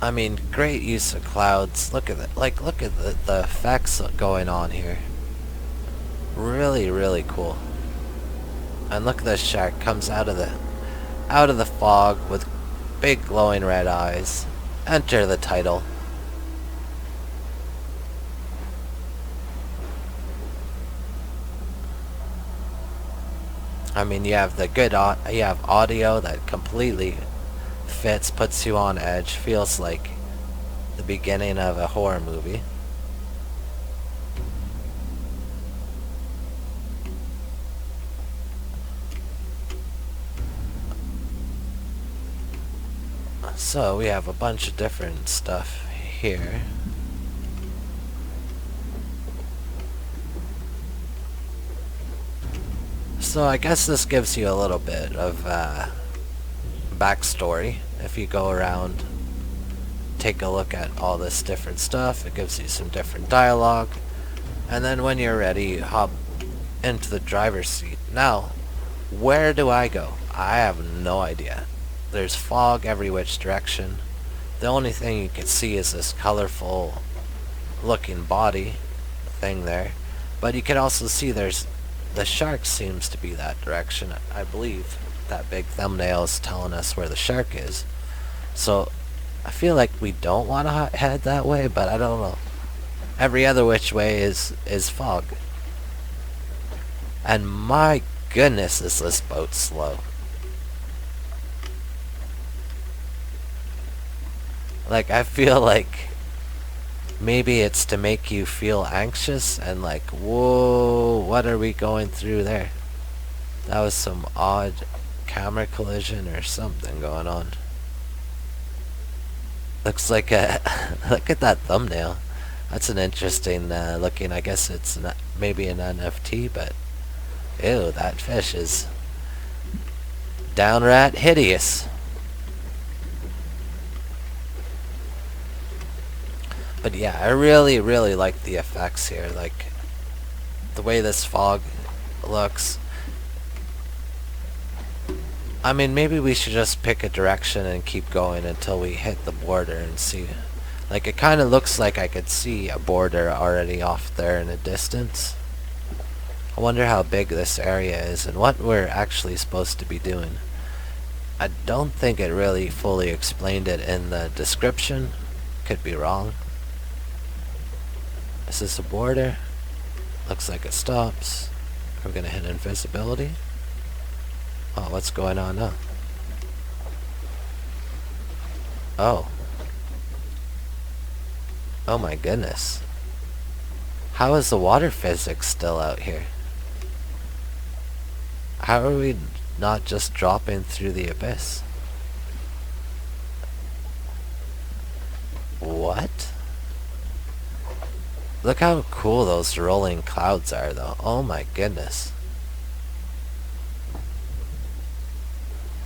I mean, great use of clouds. Look at it. Look at the effects going on here. Really, really cool. And look at this shark comes out of the fog with big glowing red eyes. Enter the title. I mean, you have audio that completely fits, puts you on edge, feels like the beginning of a horror movie. So we have a bunch of different stuff here. So I guess this gives you a little bit of backstory. If you go around, take a look at all this different stuff, it gives you some different dialogue. And then when you're ready, you hop into the driver's seat. Now, where do I go? I have no idea. There's fog every which direction. The only thing you can see is this colorful looking body thing there. But you can also see the shark seems to be that direction. I believe that big thumbnail is telling us where the shark is. So I feel like we don't want to head that way, but I don't know. Every other which way is fog. And my goodness, is this boat slow. Like, I feel like maybe it's to make you feel anxious and like, whoa, what are we going through there? That was some odd camera collision or something going on. Looks like a look at that thumbnail. That's an interesting looking. I guess it's maybe an NFT, but ew, that fish is downright hideous. But yeah, I really, really like the effects here. Like the way this fog looks. I mean, maybe we should just pick a direction and keep going until we hit the border and see. Like, it kind of looks like I could see a border already off there in the distance. I wonder how big this area is and what we're actually supposed to be doing. I don't think it really fully explained it in the description. Could be wrong. Is this a border? Looks like it stops. We're gonna hit invisibility. Oh, what's going on now? Oh. Oh my goodness. How is the water physics still out here? How are we not just dropping through the abyss? What? Look how cool those rolling clouds are though. Oh my goodness.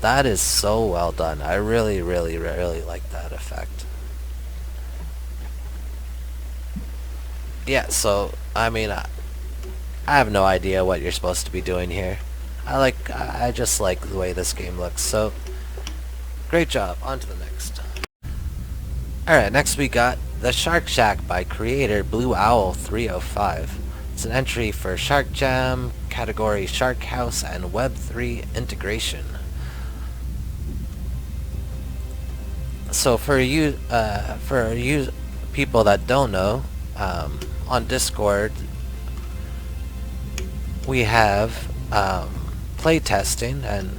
That is so well done. I really, really, really like that effect. Yeah, so, I mean, I have no idea what you're supposed to be doing here. I just like the way this game looks, so great job. On to the next. Alright, next we got The Shark Shack by creator Blue Owl 305. It's an entry for Shark Jam, category Shark House, and Web3 integration. So for you people that don't know, on Discord we have playtesting, and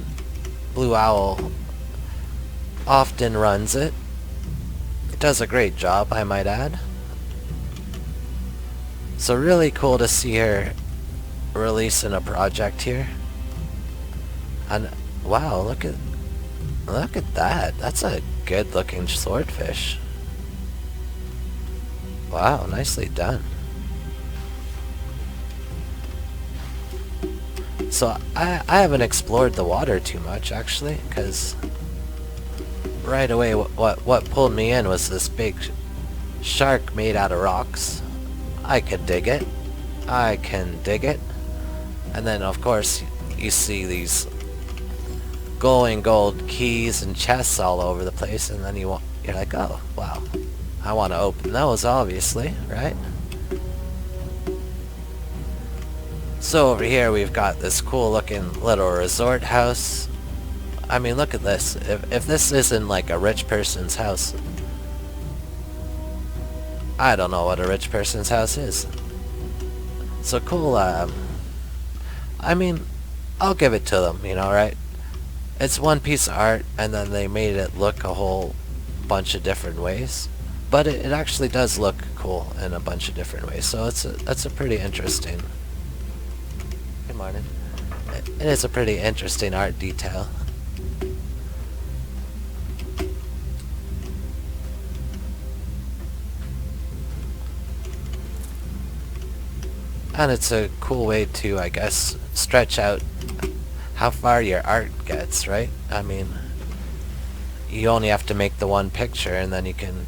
Blue Owl often runs it. It does a great job, I might add. So really cool to see her releasing a project here. And wow, look at that. That's a good looking swordfish. Wow, nicely done. So I haven't explored the water too much actually, because right away what pulled me in was this big shark made out of rocks. I could dig it. I can dig it. And then of course you see these glowing gold keys and chests all over the place, and then you're like, oh wow, I want to open those obviously, right? So over here we've got this cool looking little resort house. I mean, look at this. If this isn't like a rich person's house, I don't know what a rich person's house is. So cool. I mean, I'll give it to them, you know, right? It's one piece of art, and then they made it look a whole bunch of different ways. But it actually does look cool in a bunch of different ways. So that's a pretty interesting. Good morning. It is a pretty interesting art detail. And it's a cool way to, I guess, stretch out how far your art gets, right? I mean, you only have to make the one picture, and then you can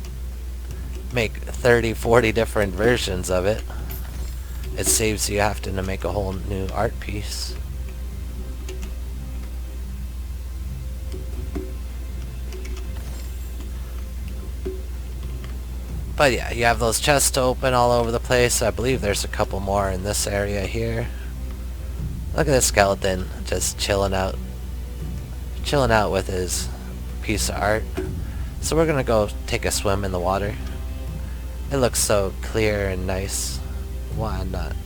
make 30, 40 different versions of it. It saves you having to make a whole new art piece. But yeah, you have those chests open all over the place. I believe there's a couple more in this area here. Look at this skeleton just chilling out with his piece of art. So we're gonna go take a swim in the water. It looks so clear and nice. Why not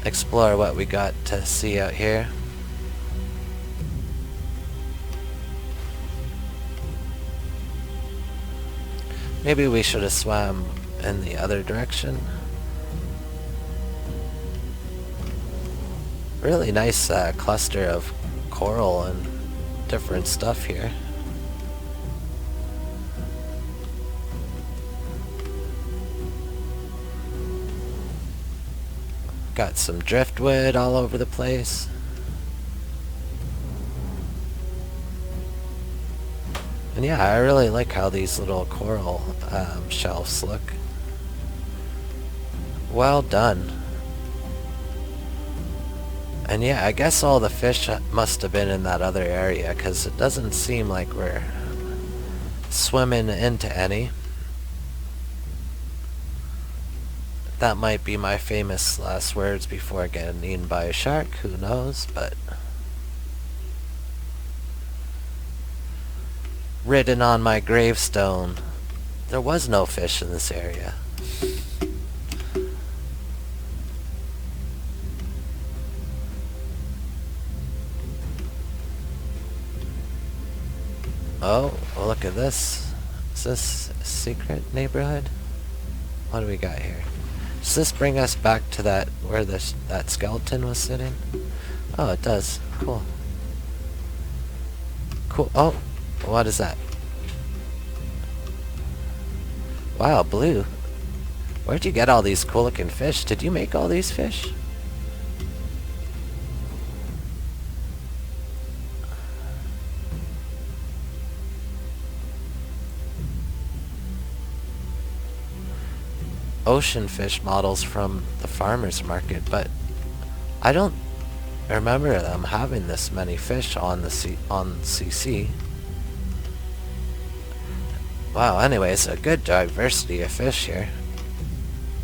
explore what we got to see out here? Maybe we should have swam in the other direction. Really nice cluster of coral and different stuff here. Got some driftwood all over the place. And yeah, I really like how these little coral shelves look. Well done. And yeah, I guess all the fish must have been in that other area, because it doesn't seem like we're swimming into any. That might be my famous last words before getting eaten by a shark, who knows, but... Written on my gravestone, there was no fish in this area. Oh, well, look at this. Is this a secret neighborhood? What do we got here? Does this bring us back to that where that skeleton was sitting? Oh, it does. Cool. Cool. Oh, what is that? Wow, blue. Where'd you get all these cool looking fish? Did you make all these fish? ocean fish models from the farmer's market, but I don't remember them having this many fish on CC. Wow, anyways, a good diversity of fish here.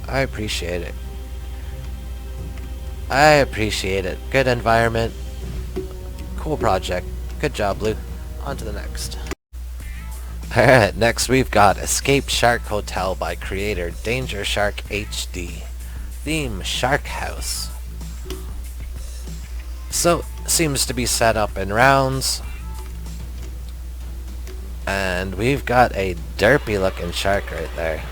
I appreciate it. I appreciate it. Good environment. Cool project. Good job, Blue. On to the next. Alright, next we've got Escape Shark Hotel by creator Danger Shark HD. Theme Shark House. So, seems to be set up in rounds. And we've got a derpy looking shark right there.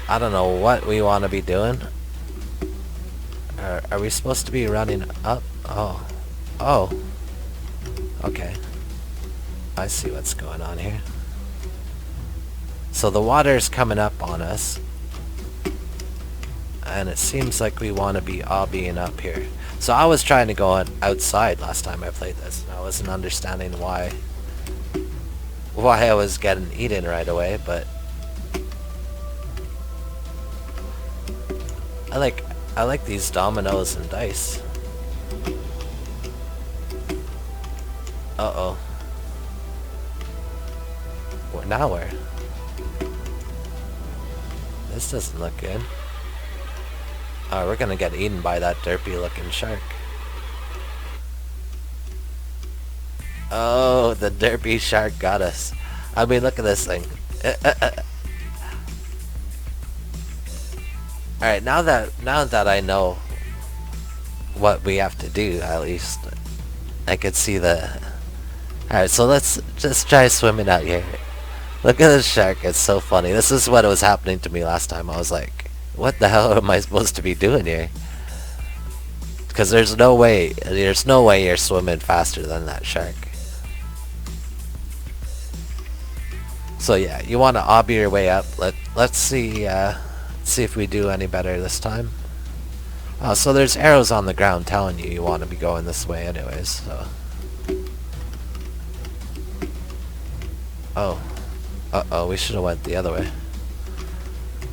I don't know what we want to be doing. Are we supposed to be running up? Oh. Oh. Okay. I see what's going on here. So the water's coming up on us. And it seems like we want to be all being up here. So I was trying to go outside last time I played this. And I wasn't understanding why I was getting eaten right away, but I like these dominoes and dice. Uh-oh. Well, now where? This doesn't look good. Oh, we're gonna get eaten by that derpy looking shark. Oh, the derpy shark got us. I mean, look at this thing. Alright, now that I know what we have to do, at least I could see the... Alright, so let's just try swimming out here. Look at this shark, it's so funny. This is what was happening to me last time. I was like, what the hell am I supposed to be doing here? Because there's no way you're swimming faster than that shark. So yeah, you want to obby your way up. Let's see if we do any better this time. Oh, so there's arrows on the ground telling you want to be going this way anyways, so. Oh. Uh-oh, we should have went the other way.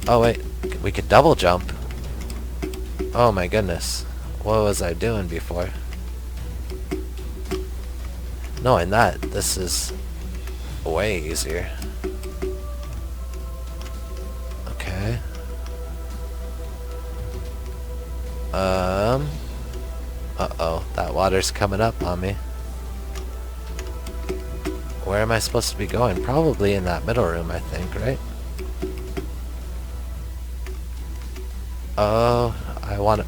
Oh wait, we could double jump. Oh my goodness. What was I doing before? Knowing that, this is way easier. Okay. Uh-oh, that water's coming up on me. Where am I supposed to be going? Probably in that middle room, I think, right? Oh, I want to...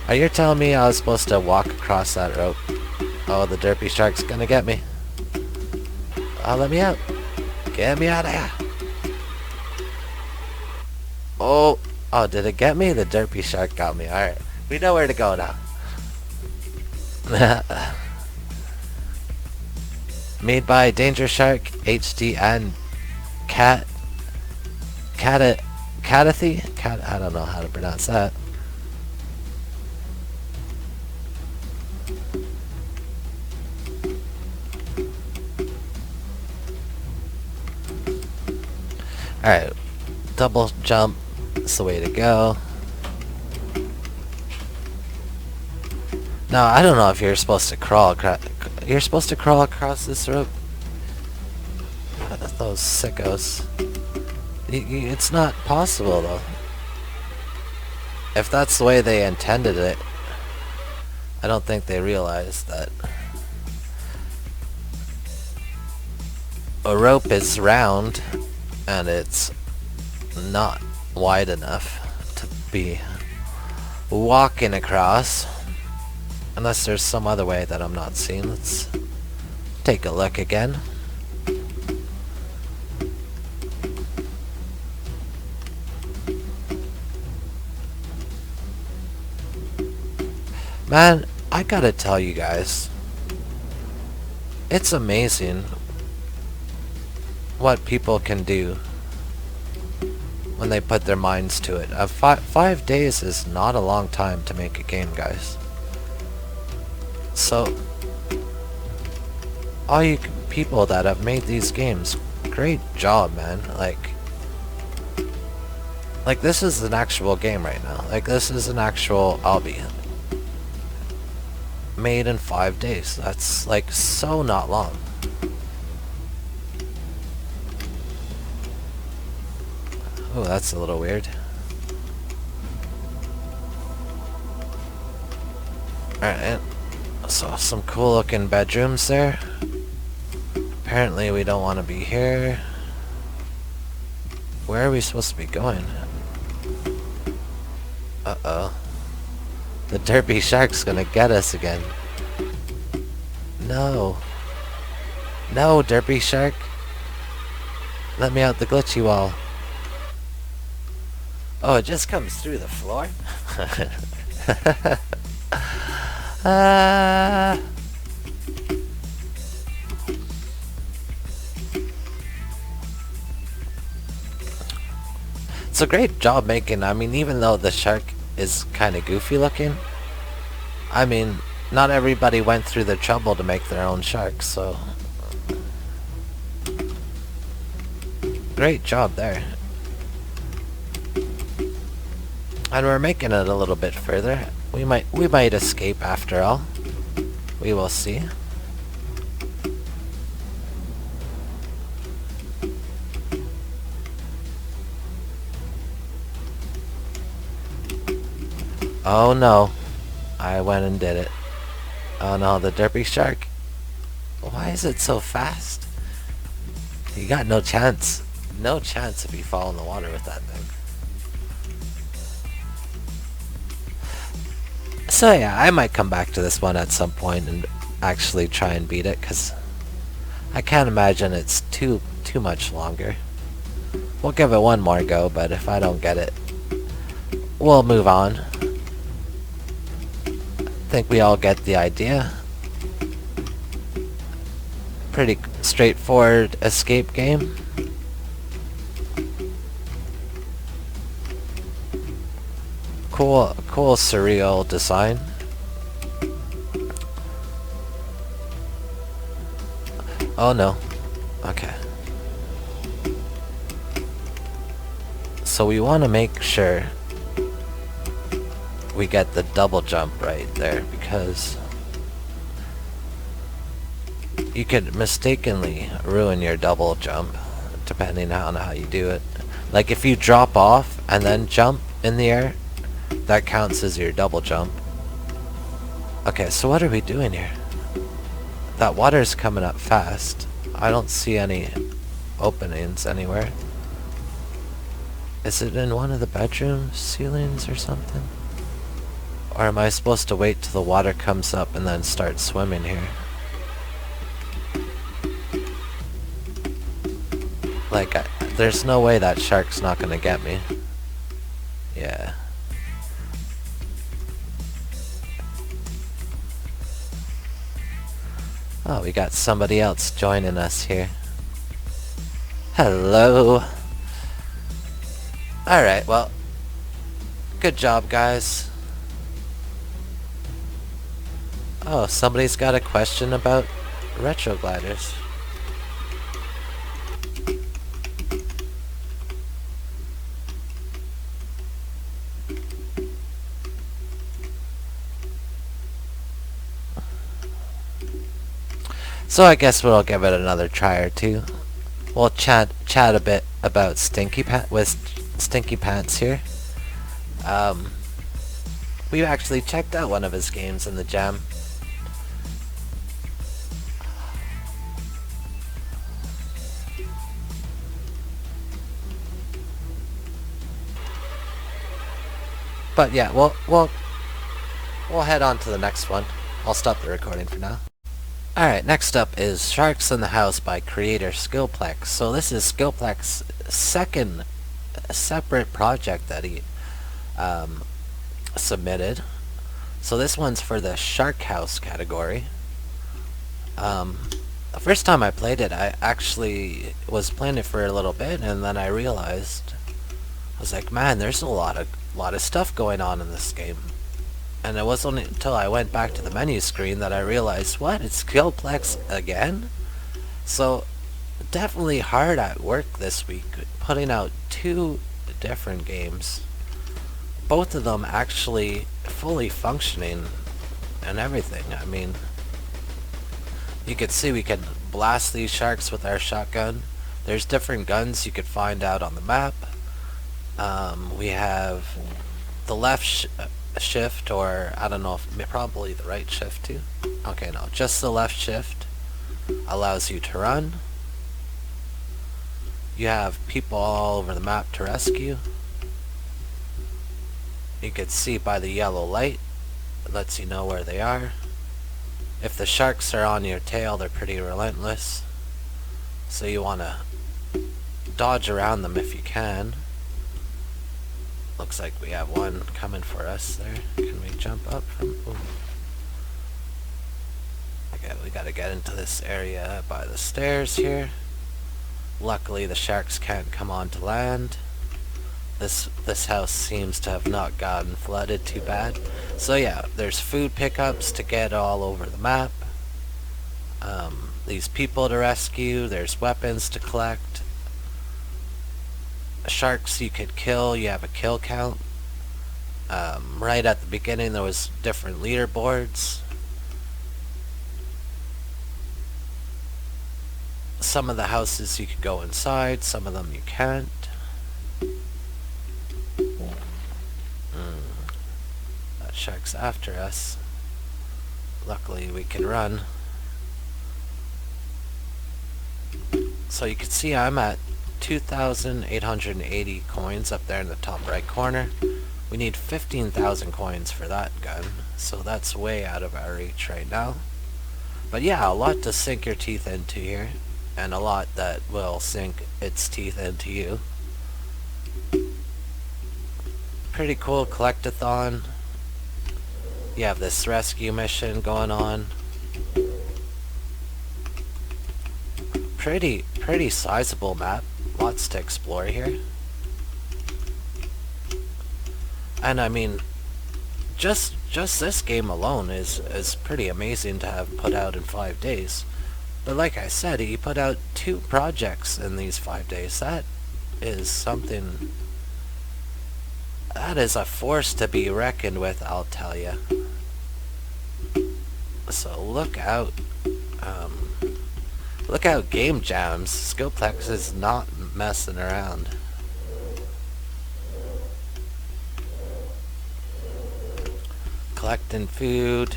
Are you telling me I was supposed to walk across that rope? Oh, the derpy shark's gonna get me. Oh, let me out. Get me out of here. Oh, did it get me? The derpy shark got me. Alright, we know where to go now. Made by Danger Shark HD and Catathy? I don't know how to pronounce that. Alright, double jump is the way to go. Now, I don't know if you're supposed to crawl across... You're supposed to crawl across this rope? Those sickos. It's not possible, though. If that's the way they intended it, I don't think they realized that a rope is round and it's not wide enough to be walking across. Unless there's some other way that I'm not seeing. Let's take a look again. Man, I gotta tell you guys, it's amazing what people can do when they put their minds to it. 5 days is not a long time to make a game, guys. So, all you people that have made these games, great job, man. Like, Like, this is an actual game right now. Like, this is an actual obby. Made in 5 days. That's, like, so not long. Oh, that's a little weird. Alright. So, some cool looking bedrooms there. Apparently, we don't want to be here. Where are we supposed to be going? Uh-oh. The derpy shark's gonna get us again. No. No, derpy shark. Let me out the glitchy wall. Oh, it just comes through the floor? It's a great job making, I mean, even though the shark is kind of goofy looking, I mean, not everybody went through the trouble to make their own shark, so... Great job there. And we're making it a little bit further. We might escape after all. We will see. Oh no. I went and did it. Oh no, the derpy shark. Why is it so fast? You got no chance. No chance if you fall in the water with that thing. So yeah, I might come back to this one at some point and actually try and beat it, because I can't imagine it's too much longer. We'll give it one more go, but if I don't get it, we'll move on. I think we all get the idea. Pretty straightforward escape game. Cool surreal design. Oh no. Okay. So we want to make sure we get the double jump right there, because you could mistakenly ruin your double jump depending on how you do it. Like if you drop off and then jump in the air, that counts as your double jump. Okay, so what are we doing here? That water's coming up fast. I don't see any openings anywhere. Is it in one of the bedroom ceilings or something? Or am I supposed to wait till the water comes up and then start swimming here? Like, there's no way that shark's not gonna get me. Yeah. Oh, we got somebody else joining us here. Hello. Alright, well, good job, guys. Oh, somebody's got a question about retro gliders. So I guess we'll give it another try or two. We'll chat a bit about Stinky Pants here. We actually checked out one of his games in the jam. But yeah, we'll head on to the next one. I'll stop the recording for now. Alright, next up is Sharks in the House by creator Skillplex. So this is Skillplex's second separate project that he submitted. So this one's for the Shark House category. The first time I played it, I actually was playing it for a little bit, and then I realized, I was like, man, there's a lot of stuff going on in this game. And it wasn't until I went back to the menu screen that I realized, what, it's Skillplex again? So, definitely hard at work this week, putting out two different games. Both of them actually fully functioning and everything. I mean, you could see we could blast these sharks with our shotgun. There's different guns you could find out on the map. We have the left shift, or I don't know if probably the right shift too. Okay, no, just the left shift allows you to run. You have people all over the map to rescue. You can see by the yellow light, it lets you know where they are. If the sharks are on your tail, they're pretty relentless, so you want to dodge around them if you can. Looks like we have one coming for us there. Can we jump up from... Ooh. Okay, we gotta get into this area by the stairs here. Luckily the sharks can't come onto land. This house seems to have not gotten flooded too bad. So yeah, there's food pickups to get all over the map. These people to rescue. There's weapons to collect. Sharks you could kill. You have a kill count. Right at the beginning there was different leaderboards. Some of the houses you could go inside, some of them you can't. That shark's after us. Luckily we can run. So you can see I'm at 2,880 coins up there in the top right corner. We need 15,000 coins for that gun, so that's way out of our reach right now. But yeah, a lot to sink your teeth into here, and a lot that will sink its teeth into you. Pretty cool collectathon. You have this rescue mission going on. Pretty sizable map. Lots to explore here. And I mean, just this game alone is pretty amazing to have put out in 5 days. But like I said, he put out 2 projects in these 5 days. That is something... That is a force to be reckoned with, I'll tell you. So look out. Look out, Game Jams. Skillplex is not messing around. Collecting food.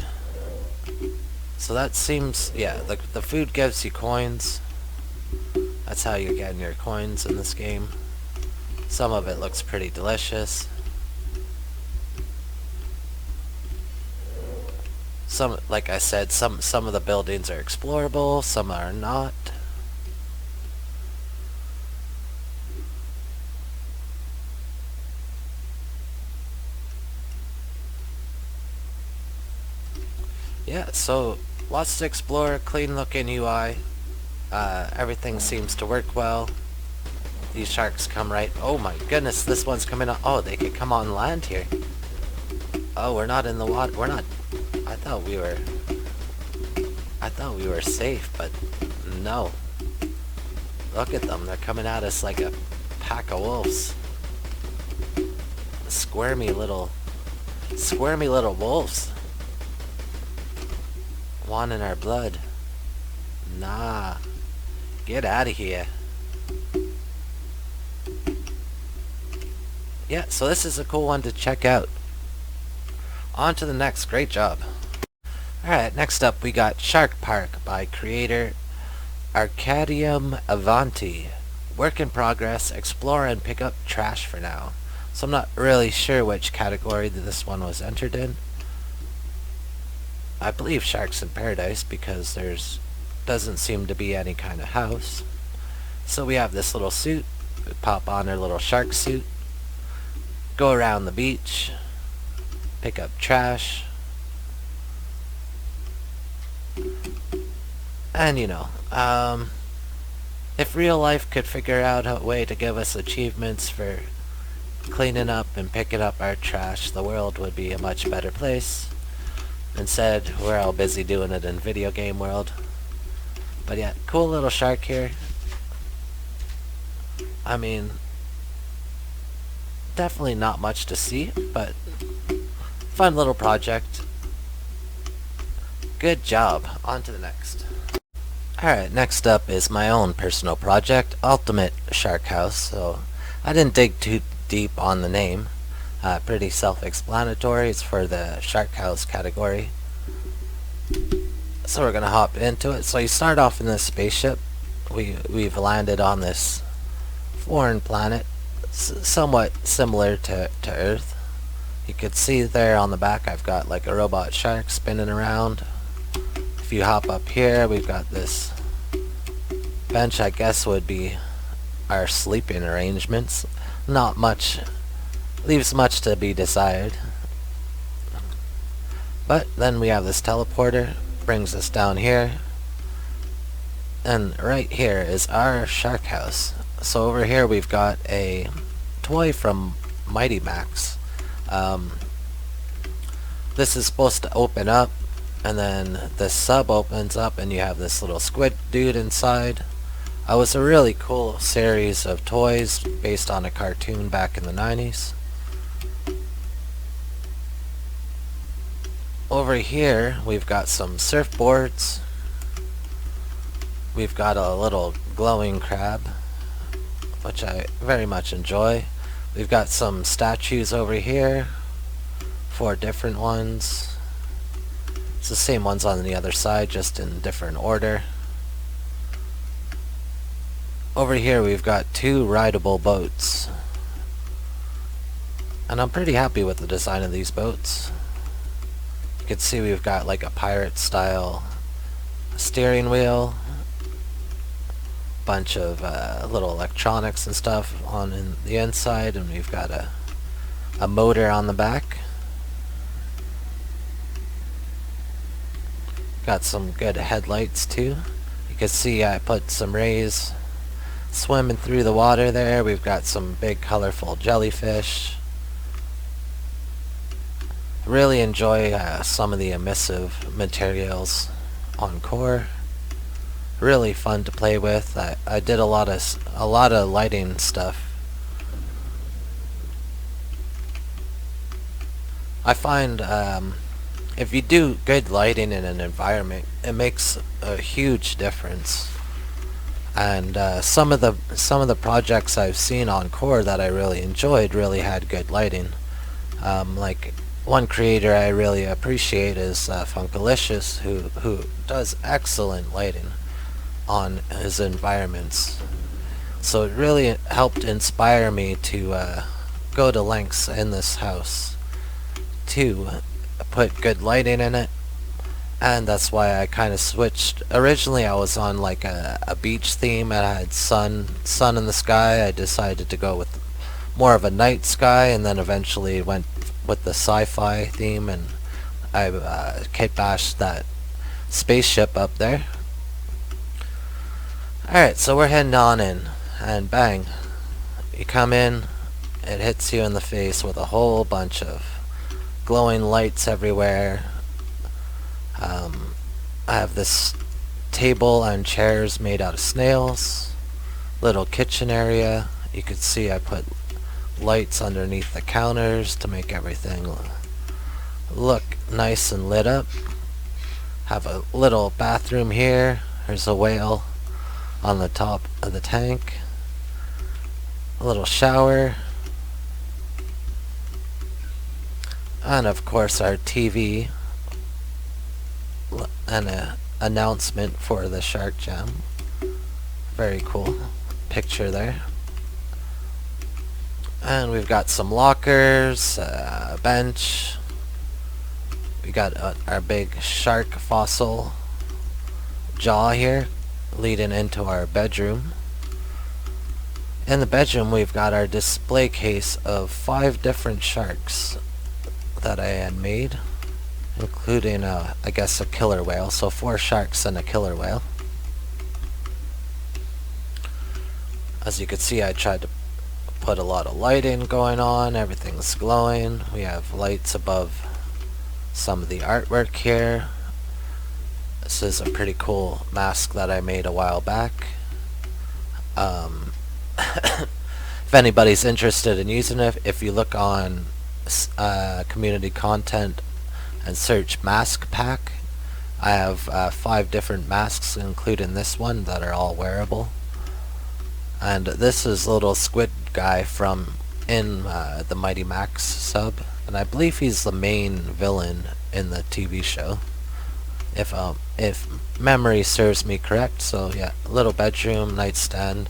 So that seems, yeah, the food gives you coins. That's how you're getting your coins in this game. Some of it looks pretty delicious. Some, like I said, some of the buildings are explorable, some are not. Yeah, so lots to explore, clean looking UI. Everything seems to work well. These sharks come right... Oh my goodness, this one's coming on... Oh, they could come on land here. Oh, we're not in the water. We're not... I thought we were safe, but no. Look at them. They're coming at us like a pack of wolves. Squirmy little wolves. Wanting our blood. Nah. Get out of here. Yeah, so this is a cool one to check out. On to the next. Great job. Alright, next up we got Shark Park by creator Arcadium Avanti. Work in progress, explore and pick up trash for now. So I'm not really sure which category this one was entered in. I believe Sharks in Paradise because there's doesn't seem to be any kind of house. So we have this little suit. We pop on our little shark suit. Go around the beach. Pick up trash. And you know, if real life could figure out a way to give us achievements for cleaning up and picking up our trash, the world would be a much better place. Instead, we're all busy doing it in video game world. But yeah, cool little shark here. I mean, Definitely not much to see, but fun little project. Good job. On to the next. Alright, next up is my own personal project, Ultimate Shark House. So I didn't dig too deep on the name. Pretty self-explanatory. It's for the Shark House category. So we're gonna hop into it. So you start off in this spaceship. We've landed on this foreign planet, somewhat similar to Earth. You could see there on the back I've got like a robot shark spinning around. If you hop up here, we've got this bench, I guess would be our sleeping arrangements. Not much, leaves much to be desired. But then we have this teleporter, brings us down here. And right here is our shark house. So over here we've got a toy from Mighty Max. This is supposed to open up, and then the sub opens up and you have this little squid dude inside. It was a really cool series of toys based on a cartoon back in the 90s. Over here we've got some surfboards. We've got a little glowing crab, which I very much enjoy. We've got some statues over here, 4 different ones. It's the same ones on the other side, just in different order. Over here we've got 2 rideable boats. And I'm pretty happy with the design of these boats. You can see we've got like a pirate style steering wheel, bunch of little electronics and stuff on the inside, and we've got a motor on the back. Got some good headlights too. You can see I put some rays swimming through the water there. We've got some big colorful jellyfish. Really enjoy some of the emissive materials on core. Really fun to play with. I did a lot of lighting stuff. I find if you do good lighting in an environment, it makes a huge difference. And some of the projects I've seen on core that I really enjoyed really had good lighting. Like one creator I really appreciate is Funkalicious, who does excellent lighting on his environments. So it really helped inspire me to go to lengths in this house to put good lighting in it, and that's why I kind of switched. Originally I was on like a beach theme, and I had sun in the sky. I decided to go with more of a night sky, and then eventually went with the sci-fi theme, and I kit-bashed that spaceship up there. Alright, so we're heading on in, and bang, you come in, it hits you in the face with a whole bunch of glowing lights everywhere. I have this table and chairs made out of snails, little kitchen area. You could see I put lights underneath the counters to make everything look nice and lit up. Have a little bathroom here. There's a whale on the top of the tank. A little shower. And of course our TV and an announcement for the Shark Jam. Very cool picture there. And we've got some lockers, a bench. We got our big shark fossil jaw here leading into our bedroom. In the bedroom we've got our display case of 5 different sharks that I had made, including I guess a killer whale, so 4 sharks and a killer whale. As you can see, I tried to put a lot of lighting going on, everything's glowing. We have lights above some of the artwork here. This is a pretty cool mask that I made a while back. if anybody's interested in using it, if you look on community content and search mask pack, I have 5 different masks, including this one, that are all wearable. And this is little squid guy from in the Mighty Max sub, and I believe he's the main villain in the TV show, if memory serves me correct. So yeah, little bedroom, nightstand.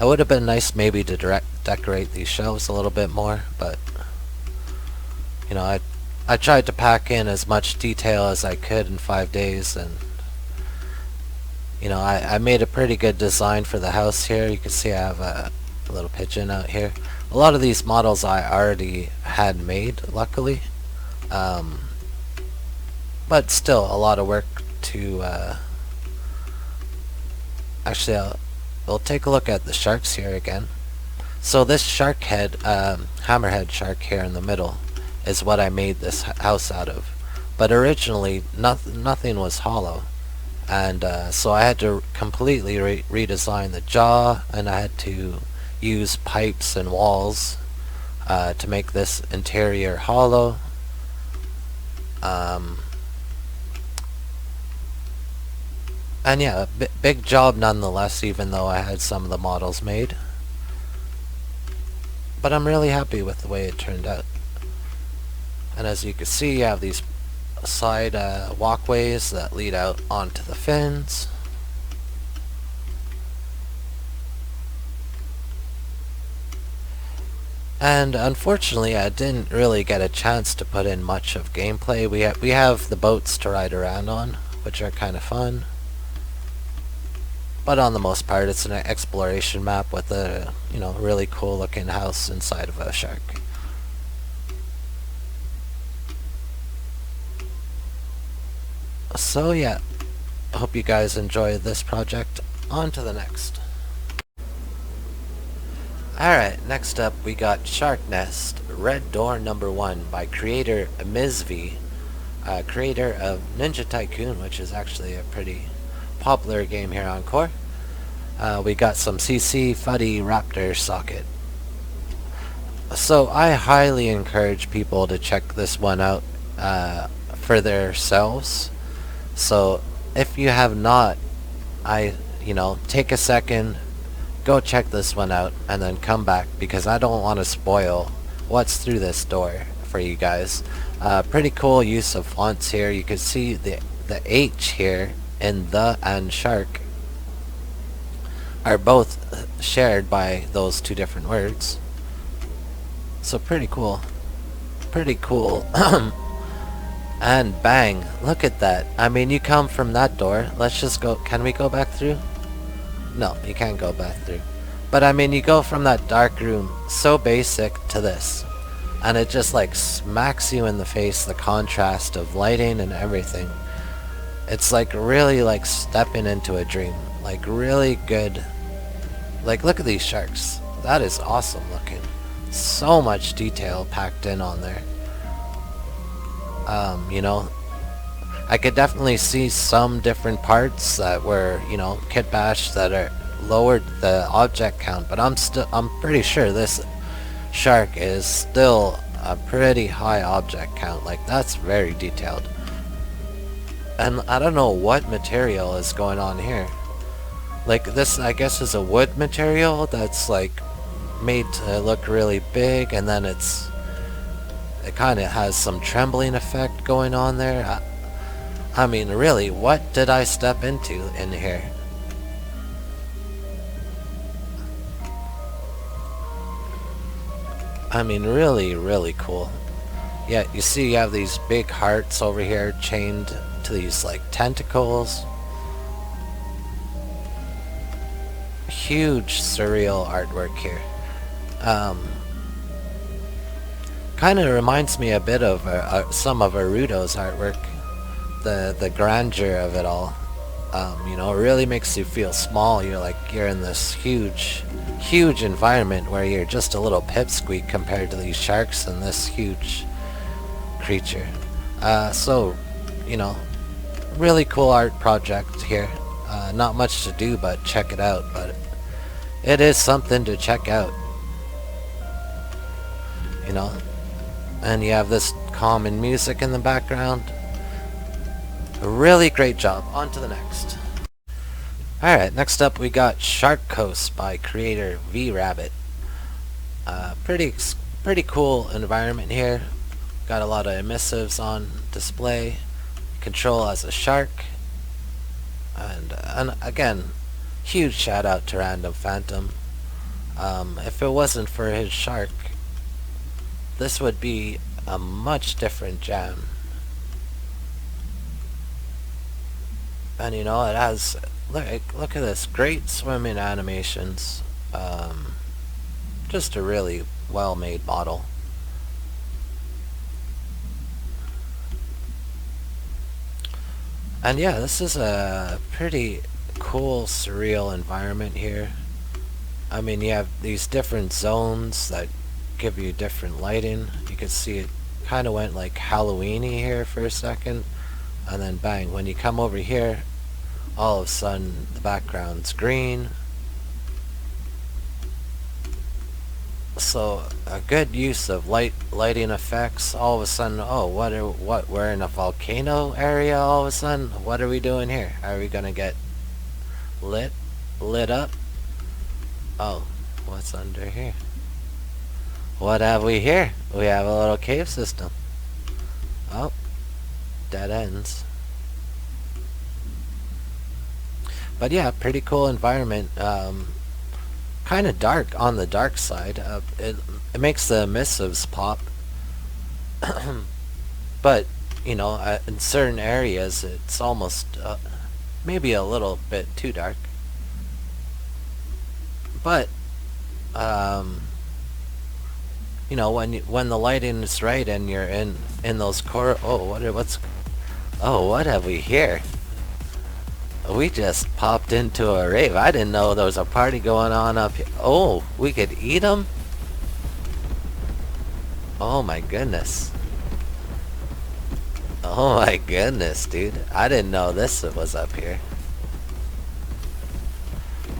It would have been nice maybe to decorate these shelves a little bit more, but you know, I tried to pack in as much detail as I could in 5 days, and you know, I made a pretty good design for the house here. You can see I have a little pigeon out here. A lot of these models I already had made, luckily. But still, a lot of work to... Actually, we'll take a look at the sharks here again. So this shark head, hammerhead shark here in the middle, is what I made this house out of. But originally, nothing was hollow. And so I had to completely redesign the jaw, and I had to use pipes and walls to make this interior hollow. And yeah, big job nonetheless, even though I had some of the models made. But I'm really happy with the way it turned out. And as you can see, you have these side walkways that lead out onto the fins. And unfortunately, I didn't really get a chance to put in much of gameplay. We have the boats to ride around on, which are kind of fun. But on the most part, it's an exploration map with a, you know, really cool looking house inside of a shark. So yeah, I hope you guys enjoy this project. On to the next. Alright, next up we got Shark Nest, Red Door number 1 by creator Mizv, creator of Ninja Tycoon, which is actually a pretty popular game here on Core. We got some CC Fuddy Raptor socket. So I highly encourage people to check this one out for themselves. So if you have not, take a second, go check this one out, and then come back, because I don't want to spoil what's through this door for you guys. Pretty cool use of fonts here. You can see the H here in the and shark are both shared by those 2 different words. So pretty cool. Pretty cool. And bang, look at that. I mean, you come from that door. Let's just go. Can we go back through? No, you can't go back through. But I mean, you go from that dark room, so basic, to this. And it just like smacks you in the face, the contrast of lighting and everything. It's like really like stepping into a dream. Like really good. Like look at these sharks. That is awesome looking. So much detail packed in on there. You know, I could definitely see some different parts that were, you know, kit bashed that are lowered the object count, but I'm pretty sure this shark is still a pretty high object count. Like that's very detailed. And I don't know what material is going on here. Like this, I guess, is a wood material that's like made to look really big, and then it kind of has some trembling effect going on there. I mean, really, what did I step into in here? I mean, really, really cool. Yeah, you see you have these big hearts over here chained to these, like, tentacles. Huge surreal artwork here. Kind of reminds me a bit of some of Arudo's artwork. The grandeur of it all. You know, it really makes you feel small. You're in this huge environment where you're just a little pipsqueak compared to these sharks and this huge creature. So, you know, really cool art project here. Not much to do but check it out, but it is something to check out. you know, and you have this calming music in the background. A really great job. On to the next. Alright, next up we got Shark Coast by creator V Rabbit. Pretty cool environment here. Got a lot of emissives on display. Control as a shark. And again, huge shout out to Random Phantom. If it wasn't for his shark, this would be a much different jam. And you know, it has, look at this, great swimming animations. Just a really well-made model. And yeah, this is a pretty cool, surreal environment here. I mean, you have these different zones that give you different lighting. You can see it kind of went like Halloween-y here for a second, and then bang, when you come over here, all of a sudden the background's green. So a good use of lighting effects. All of a sudden, oh, we're in a volcano area. All of a sudden, what are we doing here? Are we gonna get lit up? Oh, what's under here? What have we here? We have a little cave system. Oh, dead ends. But yeah, pretty cool environment. Kind of dark on the dark side. It makes the emissives pop. But, you know, in certain areas it's almost maybe a little bit too dark. But you know, when the lighting is right and you're in those what have we here? We just popped into a rave. I didn't know there was a party going on up here. Oh, we could eat them? Oh my goodness. Oh my goodness, dude. I didn't know this was up here.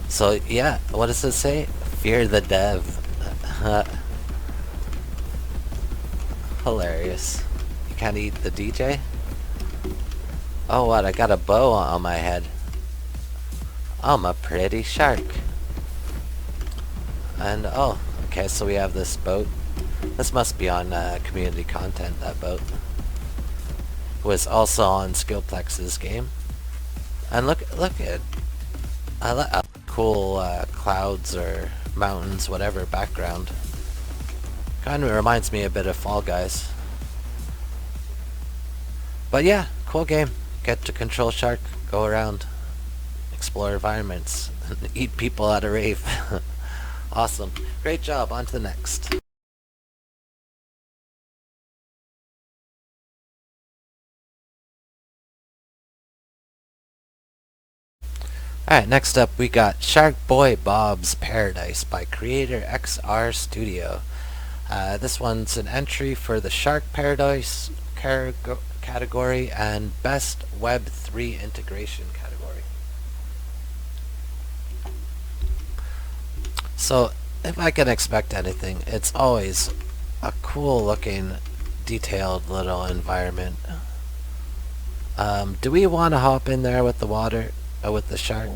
So, yeah, what does it say? Fear the dev. Hilarious. You can't eat the DJ? Oh, what? I got a bow on my head. I'm a pretty shark. And, oh, okay, so we have this boat. This must be on community content, that boat. Was also on Skillplex's game. And look at cool clouds or mountains, whatever, background. Kind of reminds me a bit of Fall Guys. But yeah, cool game. Get to control shark, go around, explore environments, and eat people at a rave. Awesome. Great job. On to the next. Alright, next up we got Shark Boy Bob's Paradise by creator XR Studio. This one's an entry for the Shark Paradise category and Best Web 3 Integration category. So, if I can expect anything, it's always a cool looking, detailed little environment. Do we want to hop in there with the water? With the shark?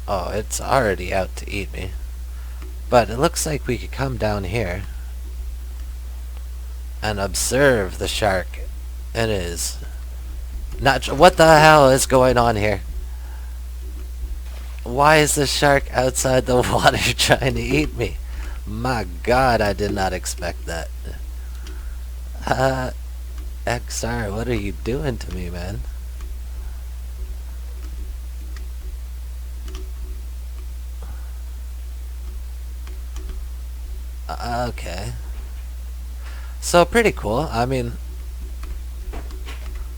Oh, it's already out to eat me. But it looks like we could come down here and observe the shark. It is not. What the hell is going on here? Why is the shark outside the water trying to eat me? My God, I did not expect that. XR, what are you doing to me, man? Okay. So pretty cool. I mean,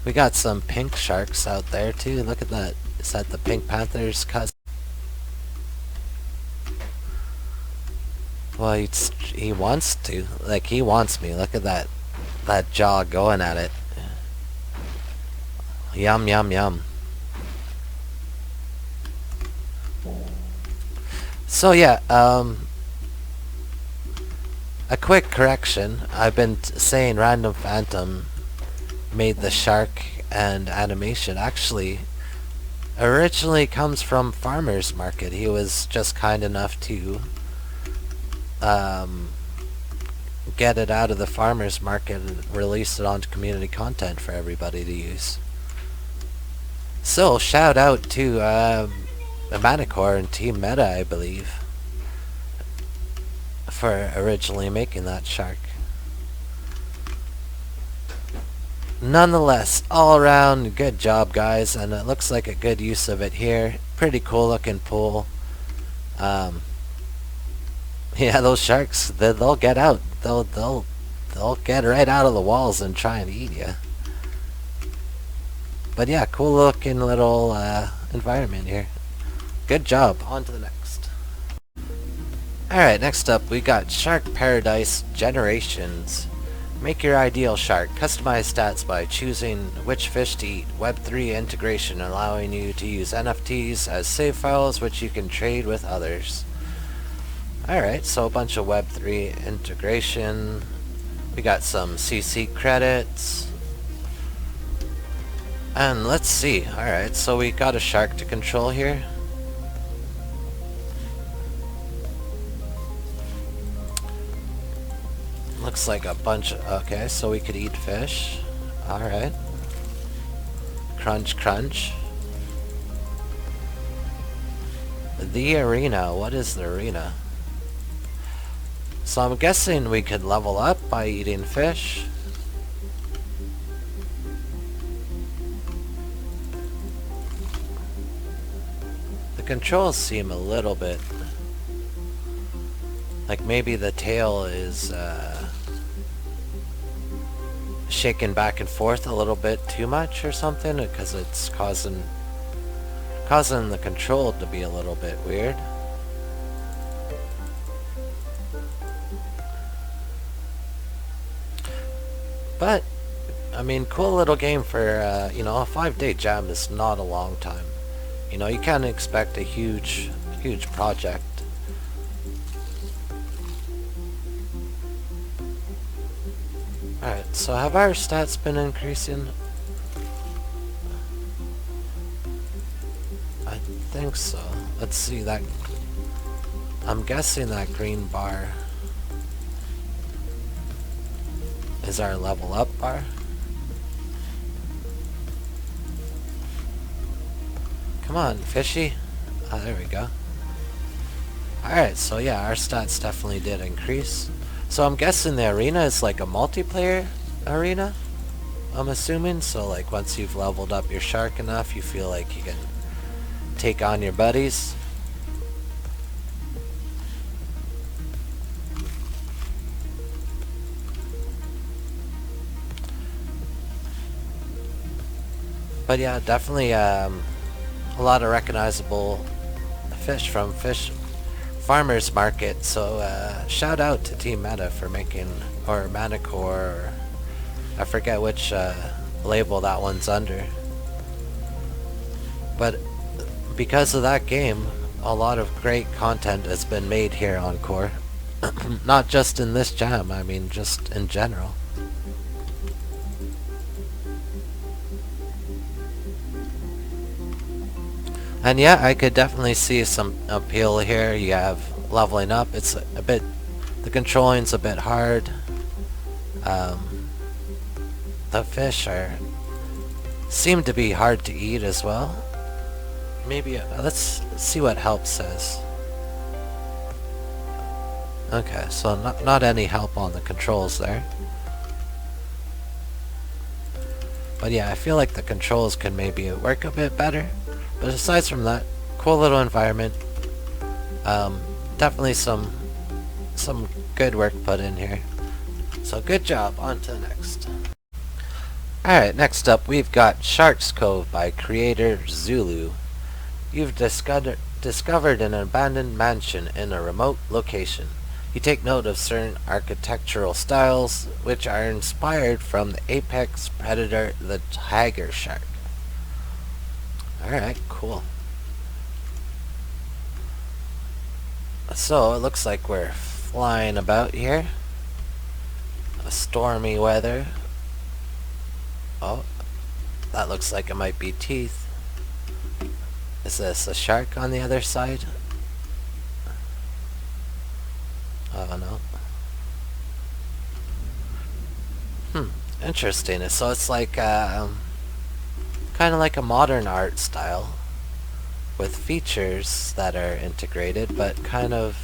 we got some pink sharks out there too. Look at that. Is that the Pink Panther's cousin? Well, he wants to. Like, he wants me. Look at that jaw going at it. Yum, yum, yum. So yeah, A quick correction. I've been saying Random Phantom made the shark and animation. Actually, originally comes from Farmer's Market. He was just kind enough to um, get it out of the Farmer's Market and release it onto community content for everybody to use. So, shout out to Manicore and Team Meta, I believe, for originally making that shark. Nonetheless, all around good job, guys, and it looks like a good use of it here. Pretty cool looking pool. Yeah, those sharks, they'll get out. They'll get right out of the walls and try and eat you. But yeah, cool looking little environment here. Good job. On to the next. Alright, next up we got Shark Paradise Generations. Make your ideal shark. Customize stats by choosing which fish to eat. Web3 integration allowing you to use NFTs as save files which you can trade with others. Alright, so a bunch of Web3 integration. We got some CC credits. And let's see. Alright, so we got a shark to control here. Looks like a bunch of... Okay, so we could eat fish. Alright. Crunch, crunch. The arena. What is the arena? So I'm guessing we could level up by eating fish. The controls seem a little bit... like maybe the tail is shaking back and forth a little bit too much or something, because it's causing the control to be a little bit weird. But I mean, cool little game for you know, a 5-day jam is not a long time. You know, you can't expect a huge project. Alright, so have our stats been increasing? I think so. Let's see that. I'm guessing that green bar is our level up bar. Come on, Fishy. Ah, there we go. Alright, so yeah, our stats definitely did increase. So I'm guessing the arena is like a multiplayer arena, I'm assuming. So like once you've leveled up your shark enough, you feel like you can take on your buddies. But yeah, definitely a lot of recognizable fish from Farmer's Market. So shout out to Team Meta for making, or Manicore, or I forget which label that one's under. But because of that game, a lot of great content has been made here on Core. Not just in this jam, I mean just in general. And yeah, I could definitely see some appeal here. You have leveling up. It's a bit, the controlling's a bit hard. The fish seem to be hard to eat as well. Maybe let's see what help says. Okay, so not any help on the controls there. But yeah, I feel like the controls can maybe work a bit better. But aside from that, cool little environment. Definitely some good work put in here. So good job. On to the next. Alright, next up we've got Shark's Cove by creator Zulu. You've discovered an abandoned mansion in a remote location. You take note of certain architectural styles which are inspired from the apex predator, the tiger shark. Alright, cool. So it looks like we're flying about here. stormy weather. Oh, that looks like it might be teeth. Is this a shark on the other side? Oh no. Interesting. So it's like kind of like a modern art style with features that are integrated, but kind of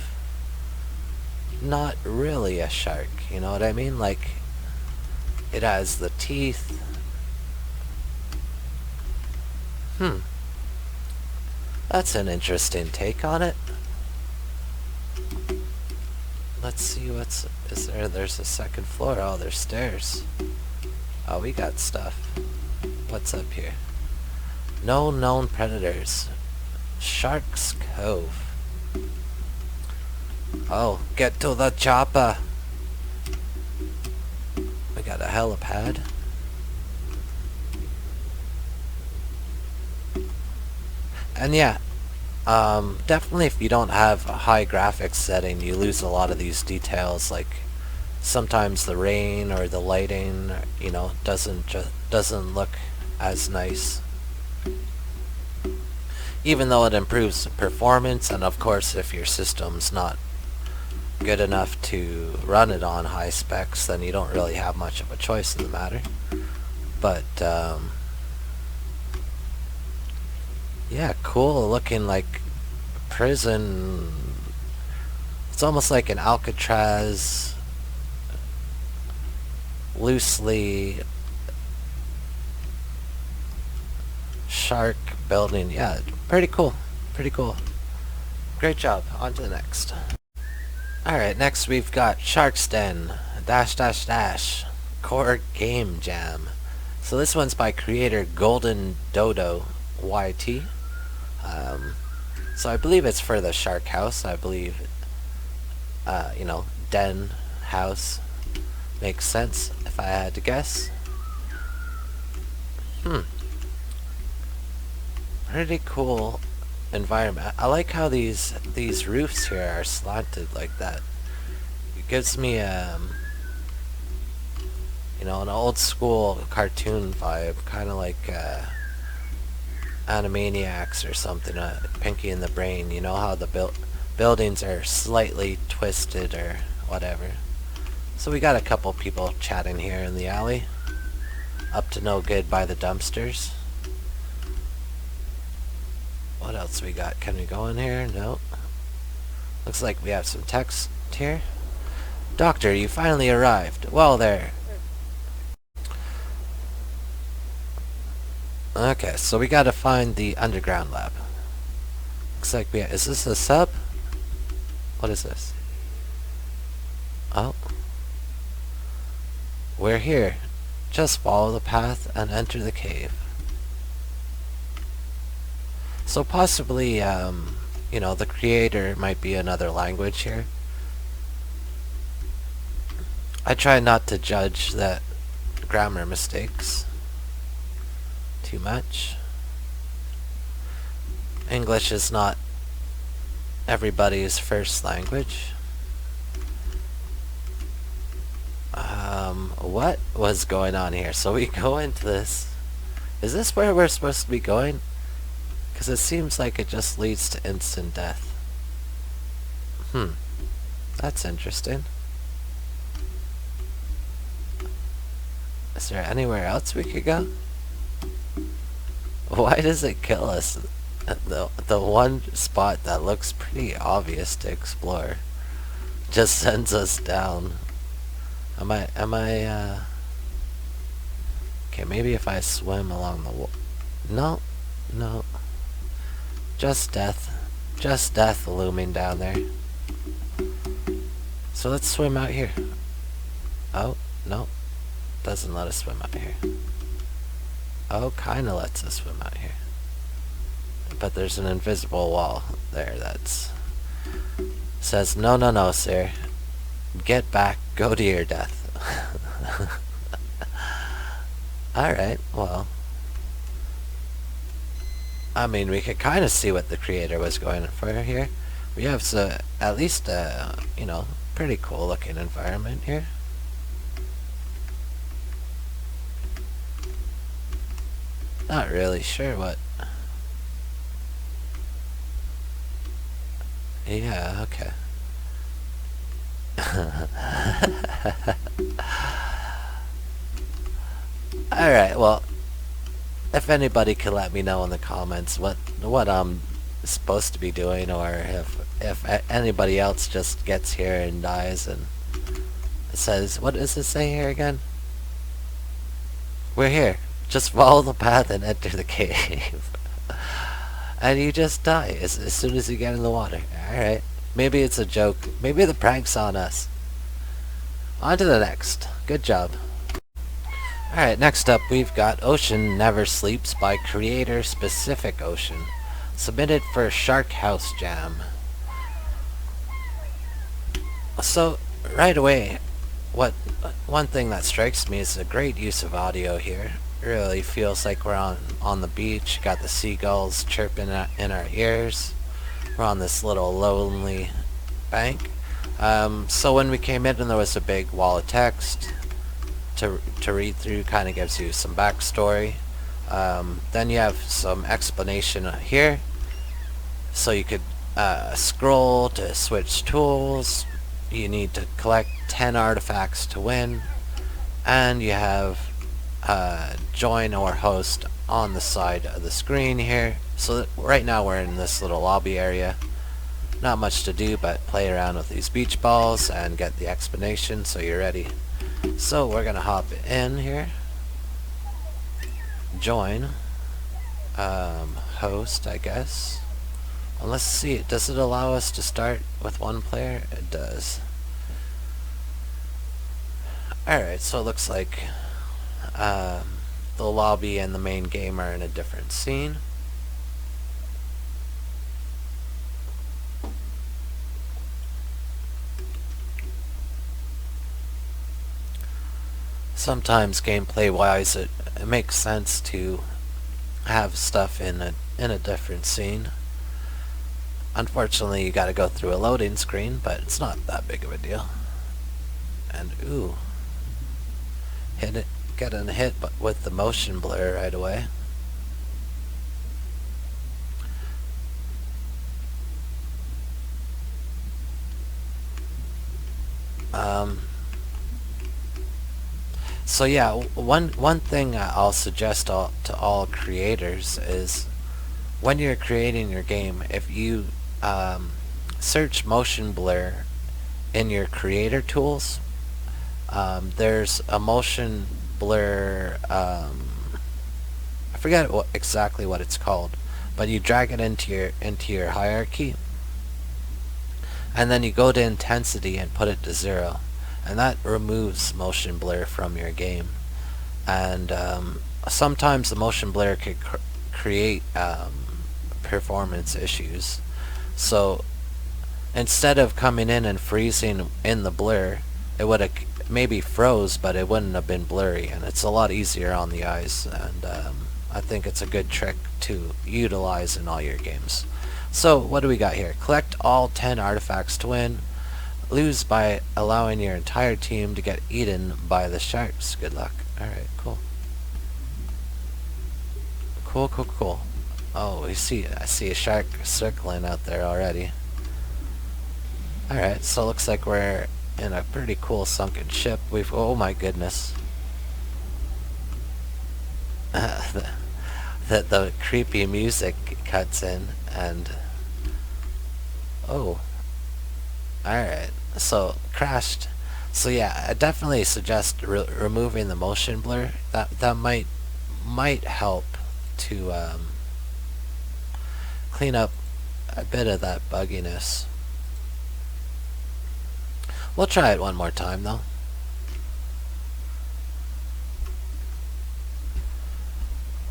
not really a shark. You know what I mean? Like it has the teeth. That's an interesting take on it. Let's see is there. There's a second floor. Oh, there's stairs. Oh, we got stuff. What's up here? No known predators. Shark's Cove. Oh, get to the chopper. We got a helipad. And yeah, definitely if you don't have a high graphics setting, you lose a lot of these details. Like sometimes the rain or the lighting, you know, doesn't look as nice. Even though it improves performance, and of course if your system's not good enough to run it on high specs, then you don't really have much of a choice in the matter. But yeah, cool looking, like prison. It's almost like an Alcatraz, loosely shark building. Yeah, pretty cool. Pretty cool. Great job. On to the next. Alright, next we've got Shark's Den -- Core Game Jam. So this one's by creator Golden Dodo YT. So I believe it's for the Shark House. I believe, you know, den, house, makes sense if I had to guess. Pretty cool environment. I like how these roofs here are slanted like that. It gives me you know, an old school cartoon vibe, kind of like Animaniacs or something, Pinky and the Brain. You know how the buildings are slightly twisted or whatever. So we got a couple people chatting here in the alley. Up to no good by the dumpsters. What else we got? Can we go in here? Nope. Looks like we have some text here. Doctor, you finally arrived. Well there. Okay, so we gotta find the underground lab. Looks like is this a sub? What is this? Oh. We're here. Just follow the path and enter the cave. So possibly, you know, the creator might be another language here. I try not to judge that grammar mistakes too much. English is not everybody's first language. What was going on here? So we go into this. Is this where we're supposed to be going? Because it seems like it just leads to instant death. That's interesting. Is there anywhere else we could go? Why does it kill us? The one spot that looks pretty obvious to explore just sends us down. Am I okay, maybe if I swim along the wall. No. Just death looming down there. So let's swim out here. Oh, no. Doesn't let us swim out here. Oh, kinda lets us swim out here. But there's an invisible wall there that's says, no, sir. Get back, go to your death. Alright, well. I mean, we could kind of see what the creator was going for here. We have at least a, you know, pretty cool looking environment here. Not really sure what. Yeah, okay. Alright, well, if anybody could let me know in the comments what I'm supposed to be doing, or if anybody else just gets here and dies and it says, what does it say here again? We're here. Just follow the path and enter the cave. And you just die as soon as you get in the water. Alright. Maybe it's a joke. Maybe the prank's on us. On to the next. Good job. Alright, next up we've got Ocean Never Sleeps by Creator Specific Ocean. Submitted for Shark House Jam. So, right away, one thing that strikes me is a great use of audio here. Really feels like we're on the beach. Got the seagulls chirping in our ears. We're on this little lonely bank. So when we came in, and there was a big wall of text to read through, kind of gives you some backstory. Then you have some explanation here, so you could scroll to switch tools. You need to collect 10 artifacts to win, and you have join or host on the side of the screen here. So right now we're in this little lobby area. Not much to do but play around with these beach balls and get the explanation so you're ready. So we're gonna hop in here, join, host I guess. Well, let's see, does it allow us to start with one player? It does. Alright, so it looks like the lobby and the main game are in a different scene. Sometimes gameplay wise it makes sense to have stuff in a different scene. Unfortunately you gotta go through a loading screen, but it's not that big of a deal. And ooh, getting hit with the motion blur right away. So yeah, one thing I'll suggest to all creators is when you're creating your game, if you search motion blur in your creator tools, there's a motion blur, I forget exactly what it's called, but you drag it into your hierarchy, and then you go to intensity and put it to 0, and that removes motion blur from your game. And sometimes the motion blur could create performance issues. So instead of coming in and freezing in the blur, it would have maybe froze, but it wouldn't have been blurry, and it's a lot easier on the eyes, and I think it's a good trick to utilize in all your games. So what do we got here? Collect all 10 artifacts to win. Lose by allowing your entire team to get eaten by the sharks. Good luck. Alright, cool. Cool. Oh, I see a shark circling out there already. Alright, so it looks like we're in a pretty cool sunken ship. Oh my goodness. The creepy music cuts in, and oh, alright, so crashed. So yeah, I definitely suggest removing the motion blur. That might help to clean up a bit of that bugginess. We'll try it one more time though.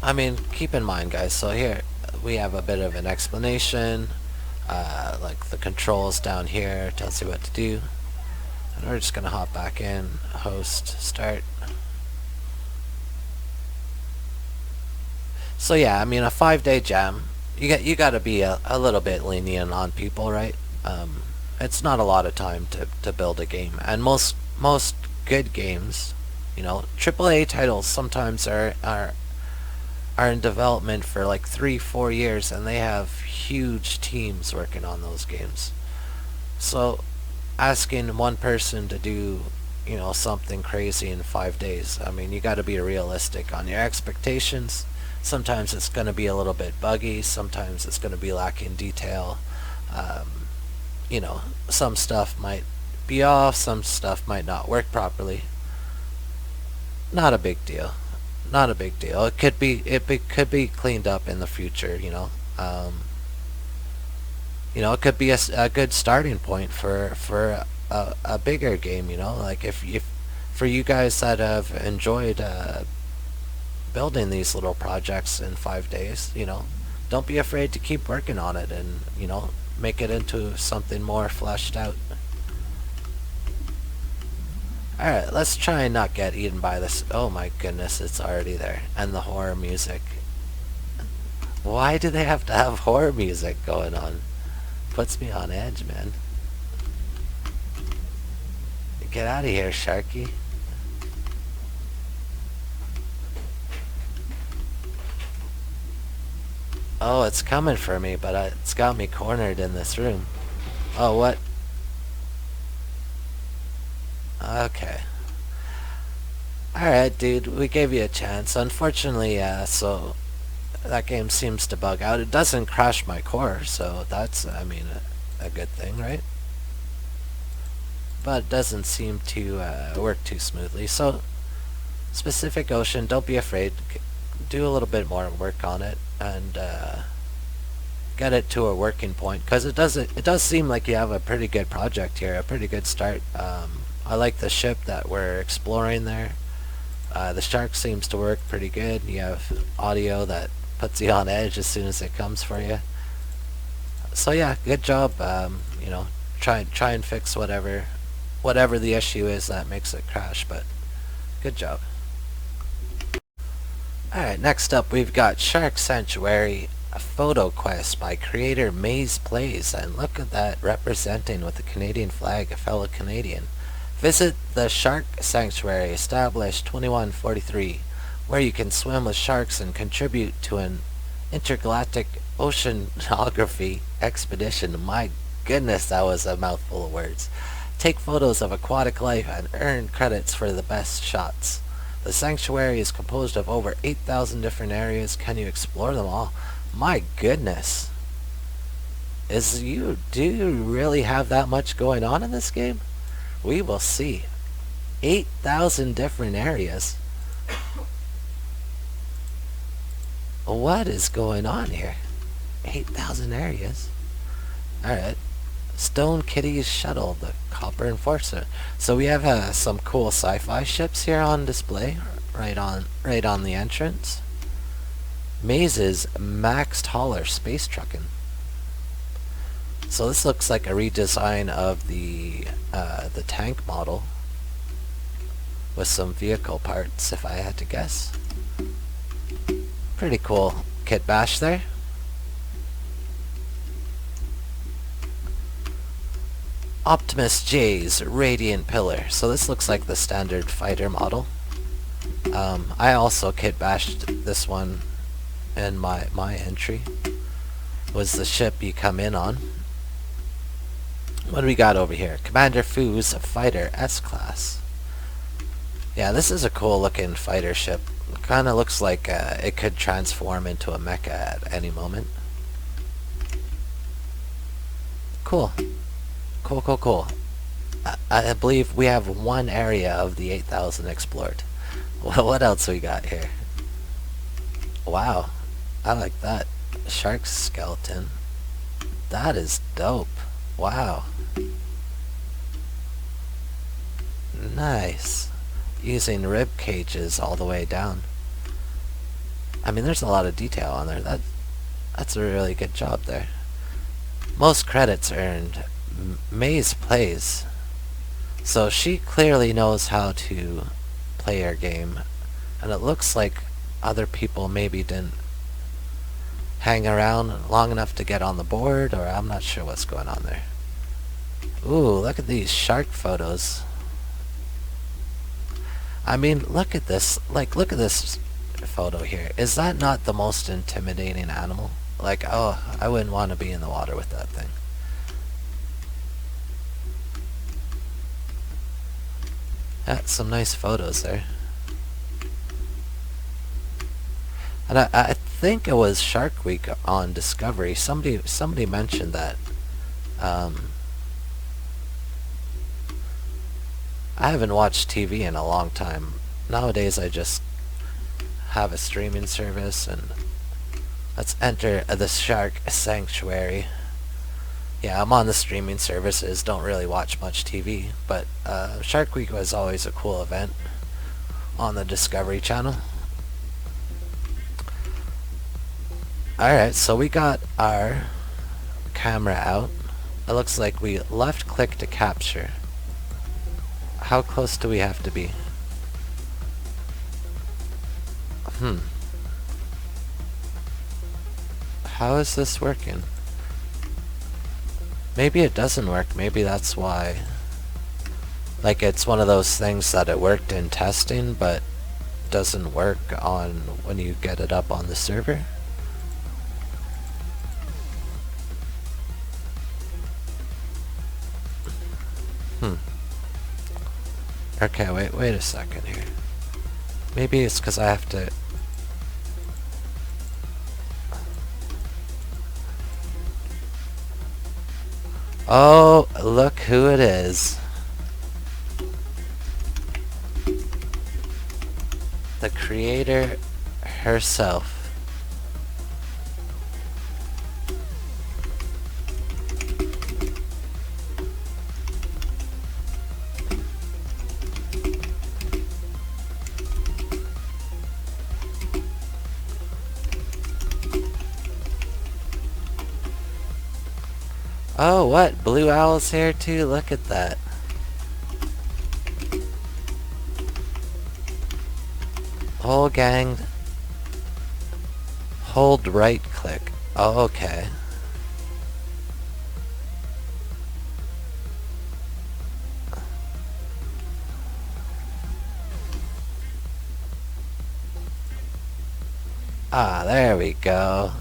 I mean, keep in mind guys, so here we have a bit of an explanation, like the controls down here tells you what to do, and we're just gonna hop back in, host, start. So yeah, I mean, a 5-day jam, you gotta be a little bit lenient on people, right? It's not a lot of time to build a game, and most good games, you know, AAA titles sometimes are are in development for like 3-4 years, and they have huge teams working on those games. So asking one person to do, something crazy in 5 days, I mean, you got to be realistic on your expectations. Sometimes it's going to be a little bit buggy. Sometimes it's going to be lacking detail. Um, some stuff might be off. Some stuff might not work properly. Not a big deal. Not a big deal. Could be cleaned up in the future. It could be a good starting point for a bigger game. Like if for you guys that have enjoyed building these little projects in 5 days, don't be afraid to keep working on it and make it into something more fleshed out. Alright, let's try and not get eaten by this. Oh my goodness, it's already there. And the horror music. Why do they have to have horror music going on? Puts me on edge, man. Get out of here, Sharky. Oh, it's coming for me, but it's got me cornered in this room. Oh, what? Okay. Alright, dude, we gave you a chance. Unfortunately, so that game seems to bug out. It doesn't crash my core, so that's, I mean, a good thing, right? But it doesn't seem to work too smoothly. So, Specific Ocean, don't be afraid. Do a little bit more work on it and get it to a working point, because it does seem like you have a pretty good project here, a pretty good start. I like the ship that we're exploring there. The shark seems to work pretty good. You have audio that puts you on edge as soon as it comes for you. So yeah, good job. Try and fix whatever the issue is that makes it crash. But good job. Alright, next up we've got Shark Sanctuary, a photo quest by creator Maze Plays, and look at that, representing with the Canadian flag, a fellow Canadian. Visit the Shark Sanctuary, established 2143, where you can swim with sharks and contribute to an intergalactic oceanography expedition. My goodness, that was a mouthful of words. Take photos of aquatic life and earn credits for the best shots. The sanctuary is composed of over 8,000 different areas. Can you explore them all? My goodness. Do you really have that much going on in this game? We will see. 8,000 different areas. What is going on here? 8,000 areas. Alright. Stone Kitty's shuttle, the Copper Enforcer. So we have some cool sci-fi ships here on display, right on the entrance. Maze's maxed hauler space trucking. So this looks like a redesign of the tank model with some vehicle parts, if I had to guess. Pretty cool kit bash there. Optimus J's Radiant Pillar. So this looks like the standard fighter model. I also kit bashed this one in my entry. Was the ship you come in on. What do we got over here? Commander Fu's Fighter S-Class. Yeah, this is a cool looking fighter ship. Kind of looks like it could transform into a mecha at any moment. Cool. Cool. I believe we have one area of the 8,000 explored. Well, what else we got here? Wow. I like that. Shark skeleton. That is dope. Wow. Nice. Using rib cages all the way down. I mean, there's a lot of detail on there. That's a really good job there. Most credits earned. Maze Plays. So she clearly knows how to play her game. And it looks like other people maybe didn't hang around long enough to get on the board, or I'm not sure what's going on there. Ooh, look at these shark photos. I mean, look at this. Like, look at this photo here. Is that not the most intimidating animal? Like, oh, I wouldn't want to be in the water with that thing. Yeah, some nice photos there. And I think it was Shark Week on Discovery. Somebody mentioned that. I haven't watched TV in a long time. Nowadays I just have a streaming service, and let's enter the Shark Sanctuary. Yeah, I'm on the streaming services, don't really watch much TV, but Shark Week was always a cool event on the Discovery Channel. Alright, so we got our camera out. It looks like we left click to capture. How close do we have to be? How is this working? Maybe it doesn't work. Maybe that's why. Like, it's one of those things that it worked in testing, but doesn't work on when you get it up on the server. Okay, wait a second here. Maybe it's because I have to... Oh, look who it is. The creator herself. Oh, what? Blue Owl's here too? Look at that. Whole gang. Hold right click. Oh, okay. Ah, there we go.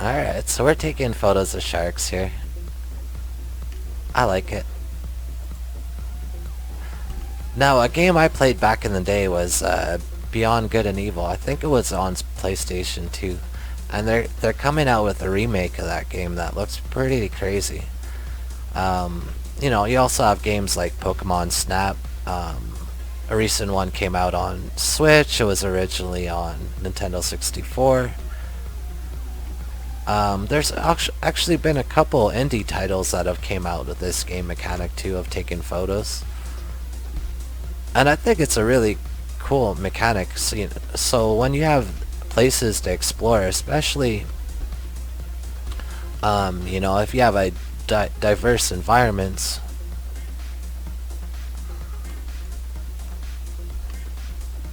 Alright, so we're taking photos of sharks here. I like it. Now, a game I played back in the day was Beyond Good and Evil. I think it was on PlayStation 2. And they're coming out with a remake of that game that looks pretty crazy. You know, you also have games like Pokemon Snap. A recent one came out on Switch. It was originally on Nintendo 64. There's actually been a couple indie titles that have came out with this game mechanic too, of taking photos. And I think it's a really cool mechanic. So when you have places to explore, especially, you know, if you have a diverse environments,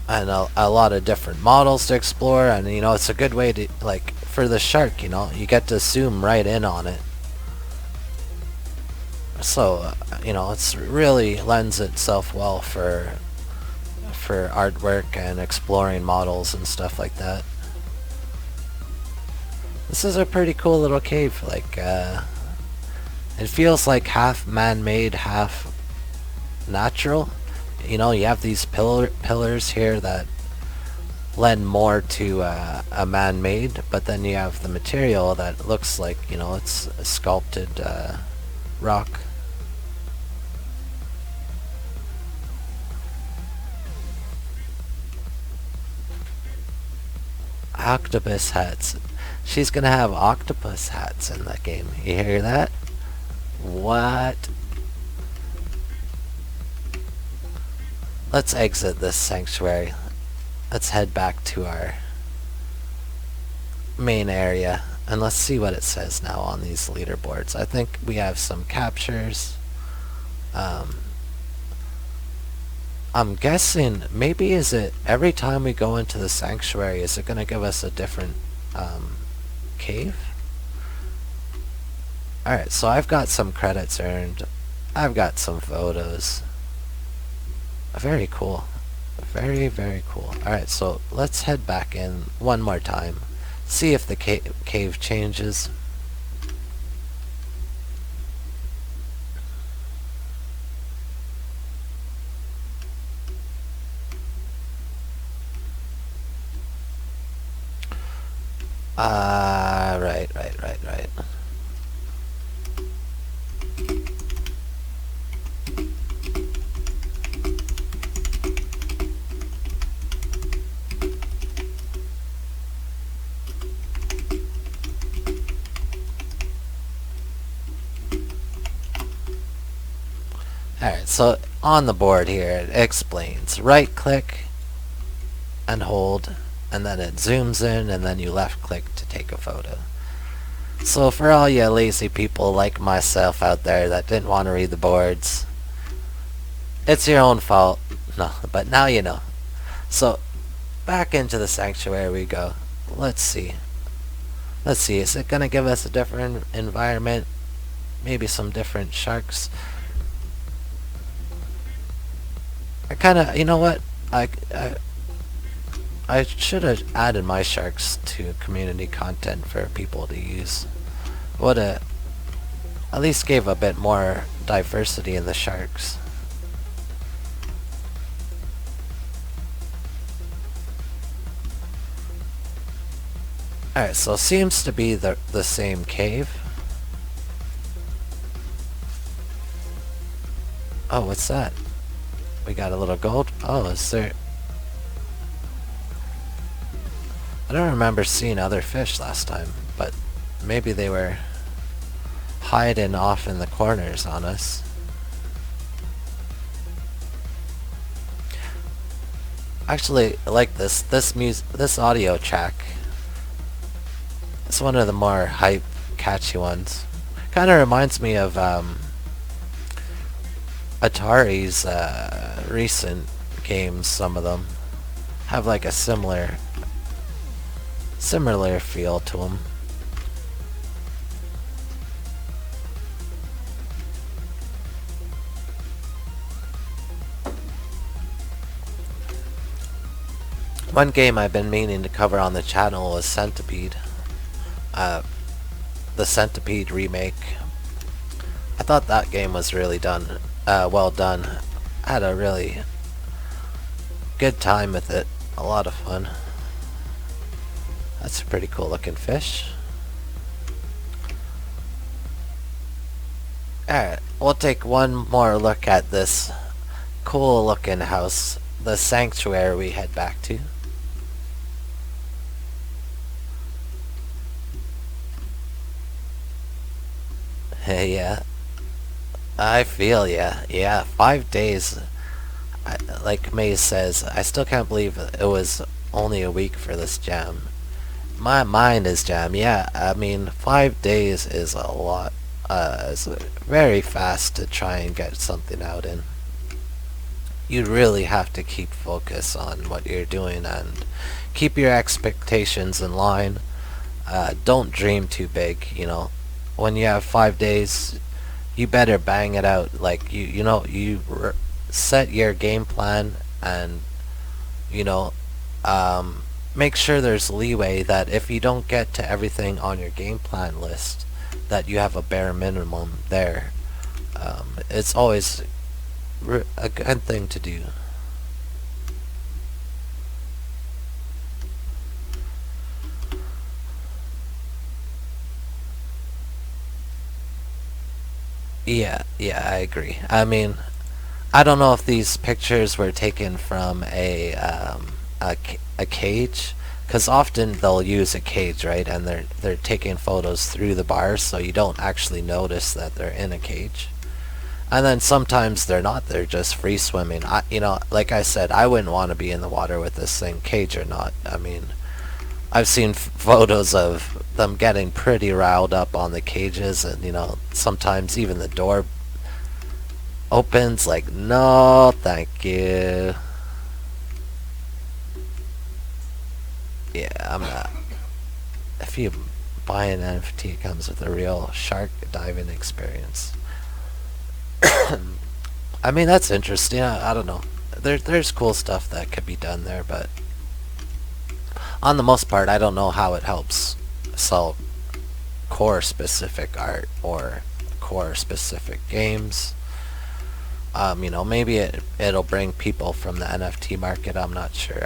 and a lot of different models to explore, and you know, it's a good way to, like, for the shark, you know, you get to zoom right in on it. So you know, it's really lends itself well for artwork and exploring models and stuff like that. This is a pretty cool little cave. Like, it feels like half man-made, half natural. You know, you have these pillars here that lend more to a man-made, but then you have the material that looks like, you know, it's a sculpted rock. Octopus hats. She's gonna have octopus hats in the game. You hear that? What? Let's exit this sanctuary. let's head back to our main area and let's see what it says now on these leaderboards. I think we have some captures. I'm guessing, maybe is it every time we go into the sanctuary, is it going to give us a different cave? Alright, so I've got some credits earned. I've got some photos. Very cool. Very, very cool. Alright, so let's head back in one more time. See if the cave changes. Right. Alright, so on the board here it explains. Right click and hold, and then it zooms in, and then you left click to take a photo. So for all you lazy people like myself out there that didn't want to read the boards, it's your own fault. No, but now you know. So back into the sanctuary we go. Let's see. Is it gonna give us a different environment? Maybe some different sharks? I kinda, you know what? I should have added my sharks to community content for people to use. Would have at least gave a bit more diversity in the sharks. Alright, so seems to be the same cave. Oh, what's that? We got a little gold. Oh, is there... I don't remember seeing other fish last time, but maybe they were hiding off in the corners on us. Actually, I like this audio track. It's one of the more hype, catchy ones. Kind of reminds me of Atari's recent games. Some of them have like a similar feel to them. One game I've been meaning to cover on the channel was Centipede. The Centipede remake. I thought that game was really well done. I had a really good time with it. A lot of fun. That's a pretty cool looking fish. Alright, we'll take one more look at this cool looking house, the sanctuary we head back to. Yeah, I feel ya. Yeah, 5 days. Like May says, I still can't believe it was only a week for this jam. My mind is jammed. Yeah, I mean, 5 days is a lot. It's very fast to try and get something out in. You really have to keep focus on what you're doing and keep your expectations in line. Don't dream too big, you know. When you have 5 days, you better bang it out. Like, you set your game plan and, make sure there's leeway that if you don't get to everything on your game plan list, that you have a bare minimum there. It's always a good thing to do. Yeah, I agree. I mean, I don't know if these pictures were taken from a cage, because often they'll use a cage, right? And they're taking photos through the bars, so you don't actually notice that they're in a cage. And then sometimes they're not. They're just free swimming. Like I said, I wouldn't want to be in the water with this thing, cage or not. I mean, I've seen photos of them getting pretty riled up on the cages, and sometimes even the door opens. Like, no, thank you. Yeah, I'm not. If you buy an NFT, it comes with a real shark diving experience. I mean, that's interesting. I don't know. There's cool stuff that could be done there, but on the most part, I don't know how it helps sell core specific art or core specific games. Maybe it'll bring people from the NFT market. I'm not sure.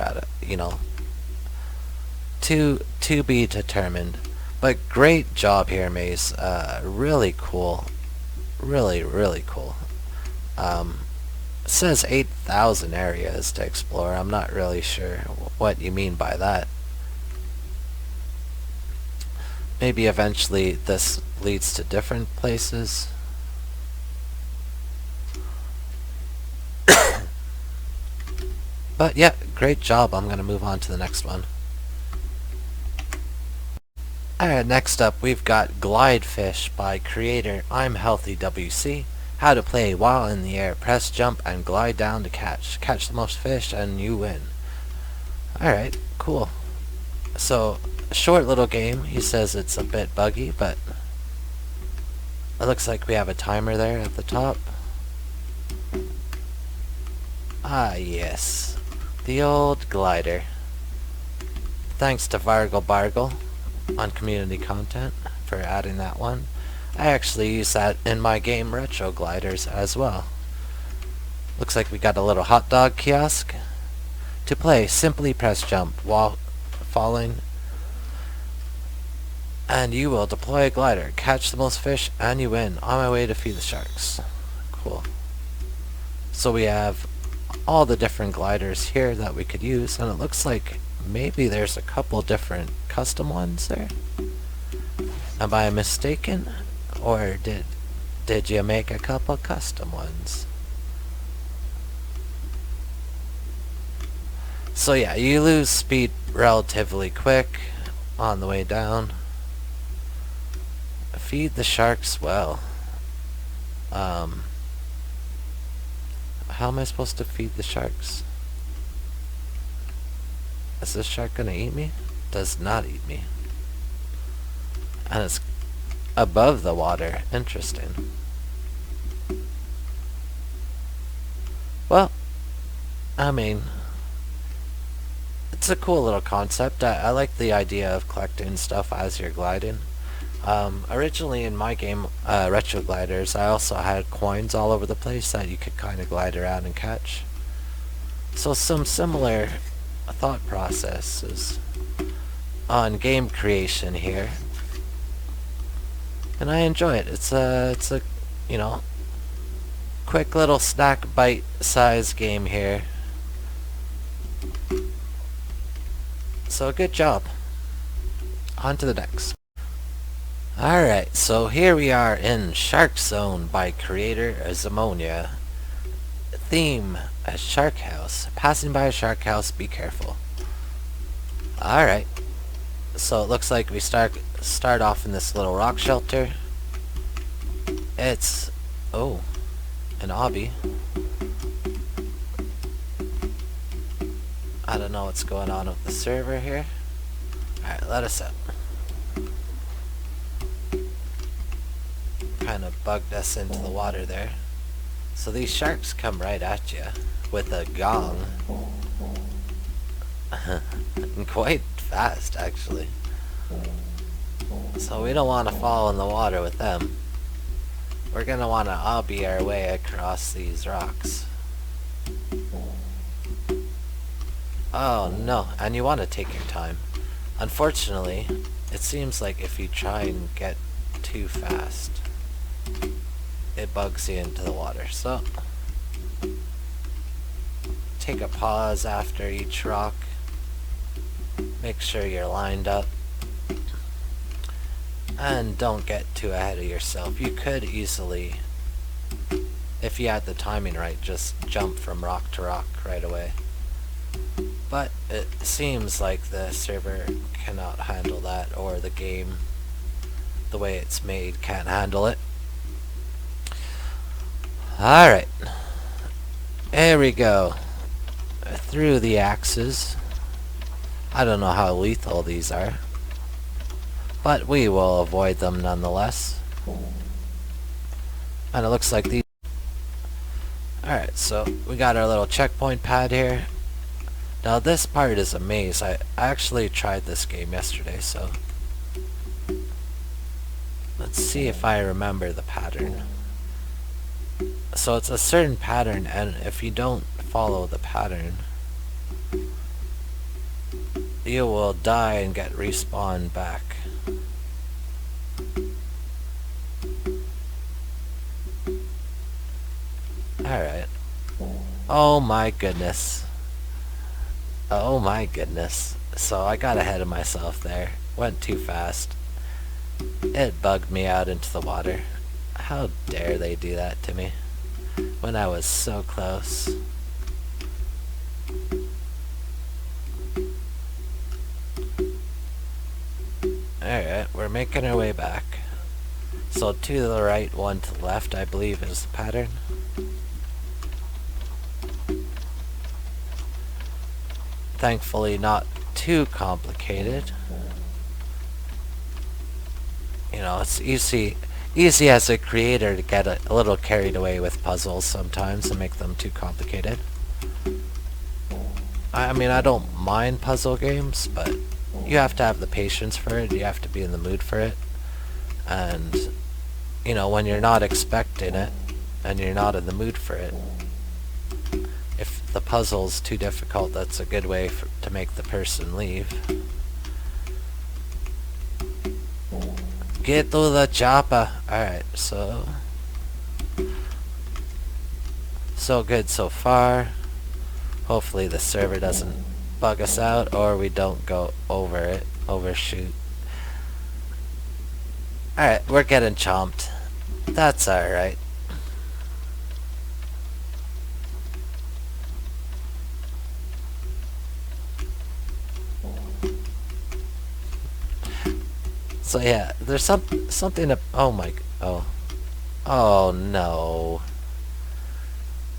To be determined. But great job here, Maze. Really cool. Really, really cool. It says 8,000 areas to explore. I'm not really sure what you mean by that. Maybe eventually this leads to different places. But yeah, great job. I'm going to move on to the next one. Alright, next up we've got Glide Fish by creator I'm Healthy WC. How to play while in the air. Press jump and glide down to catch. Catch the most fish and you win. Alright, cool. So, short little game. He says it's a bit buggy, but it looks like we have a timer there at the top. Ah, yes. The old glider. Thanks to Vargle Bargle on community content for adding that one. I actually use that in my game Retro Gliders as well. Looks like we got a little hot dog kiosk. To play, simply press jump while falling and you will deploy a glider. Catch the most fish and you win. On my way to feed the sharks. Cool. So we have all the different gliders here that we could use, and it looks like maybe there's a couple different custom ones there. Am I mistaken? Or did you make a couple custom ones? So yeah, you lose speed relatively quick on the way down. Feed the sharks well. How am I supposed to feed the sharks? Is this shark gonna eat me? Does not eat me. And it's above the water. Interesting. Well, I mean, it's a cool little concept. I like the idea of collecting stuff as you're gliding. Originally in my game, Retro Gliders, I also had coins all over the place that you could kind of glide around and catch. So some similar thought processes on game creation here. And I enjoy it. It's a quick little snack bite size game here. So good job. On to the next. Alright, so here we are in Shark Zone by creator Zamonia. Theme, a shark house. Passing by a shark house, be careful. Alright. So it looks like we start off in this little rock shelter. It's an obby. I don't know what's going on with the server here. Alright, let us out. Kind of bugged us into the water there. So these sharks come right at you with a gong. Quite fast, actually. So we don't want to fall in the water with them. We're going to want to obby our way across these rocks. Oh no, and you want to take your time. Unfortunately, it seems like if you try and get too fast, it bugs you into the water. So take a pause after each rock. Make sure you're lined up. And don't get too ahead of yourself. You could easily if you had the timing right, just jump from rock to rock right away. But it seems like the server cannot handle that, or the game, the way it's made, can't handle it. Alright. There we go. Through the axes. I don't know how lethal these are, but we will avoid them nonetheless. And it looks like these... Alright, so we got our little checkpoint pad here. Now this part is a maze. I actually tried this game yesterday, so... Let's see if I remember the pattern. So it's a certain pattern, and if you don't follow the pattern, you will die and get respawned back. Alright. Oh my goodness. Oh my goodness. So I got ahead of myself there. Went too fast. It bugged me out into the water. How dare they do that to me when I was so close. Alright, we're making our way back. So 2 to the right, 1 to the left, I believe is the pattern. Thankfully not too complicated. You know, it's easy as a creator to get a little carried away with puzzles sometimes and make them too complicated. I mean, I don't mind puzzle games, but you have to have the patience for it, you have to be in the mood for it. And, you know, when you're not expecting it, and you're not in the mood for it, if the puzzle's too difficult, that's a good way to make the person leave. Get to the chopper! Alright, so good so far. Hopefully the server doesn't bug us out, or we don't go overshoot. Alright, we're getting chomped. That's alright. So yeah, there's something to... Oh no.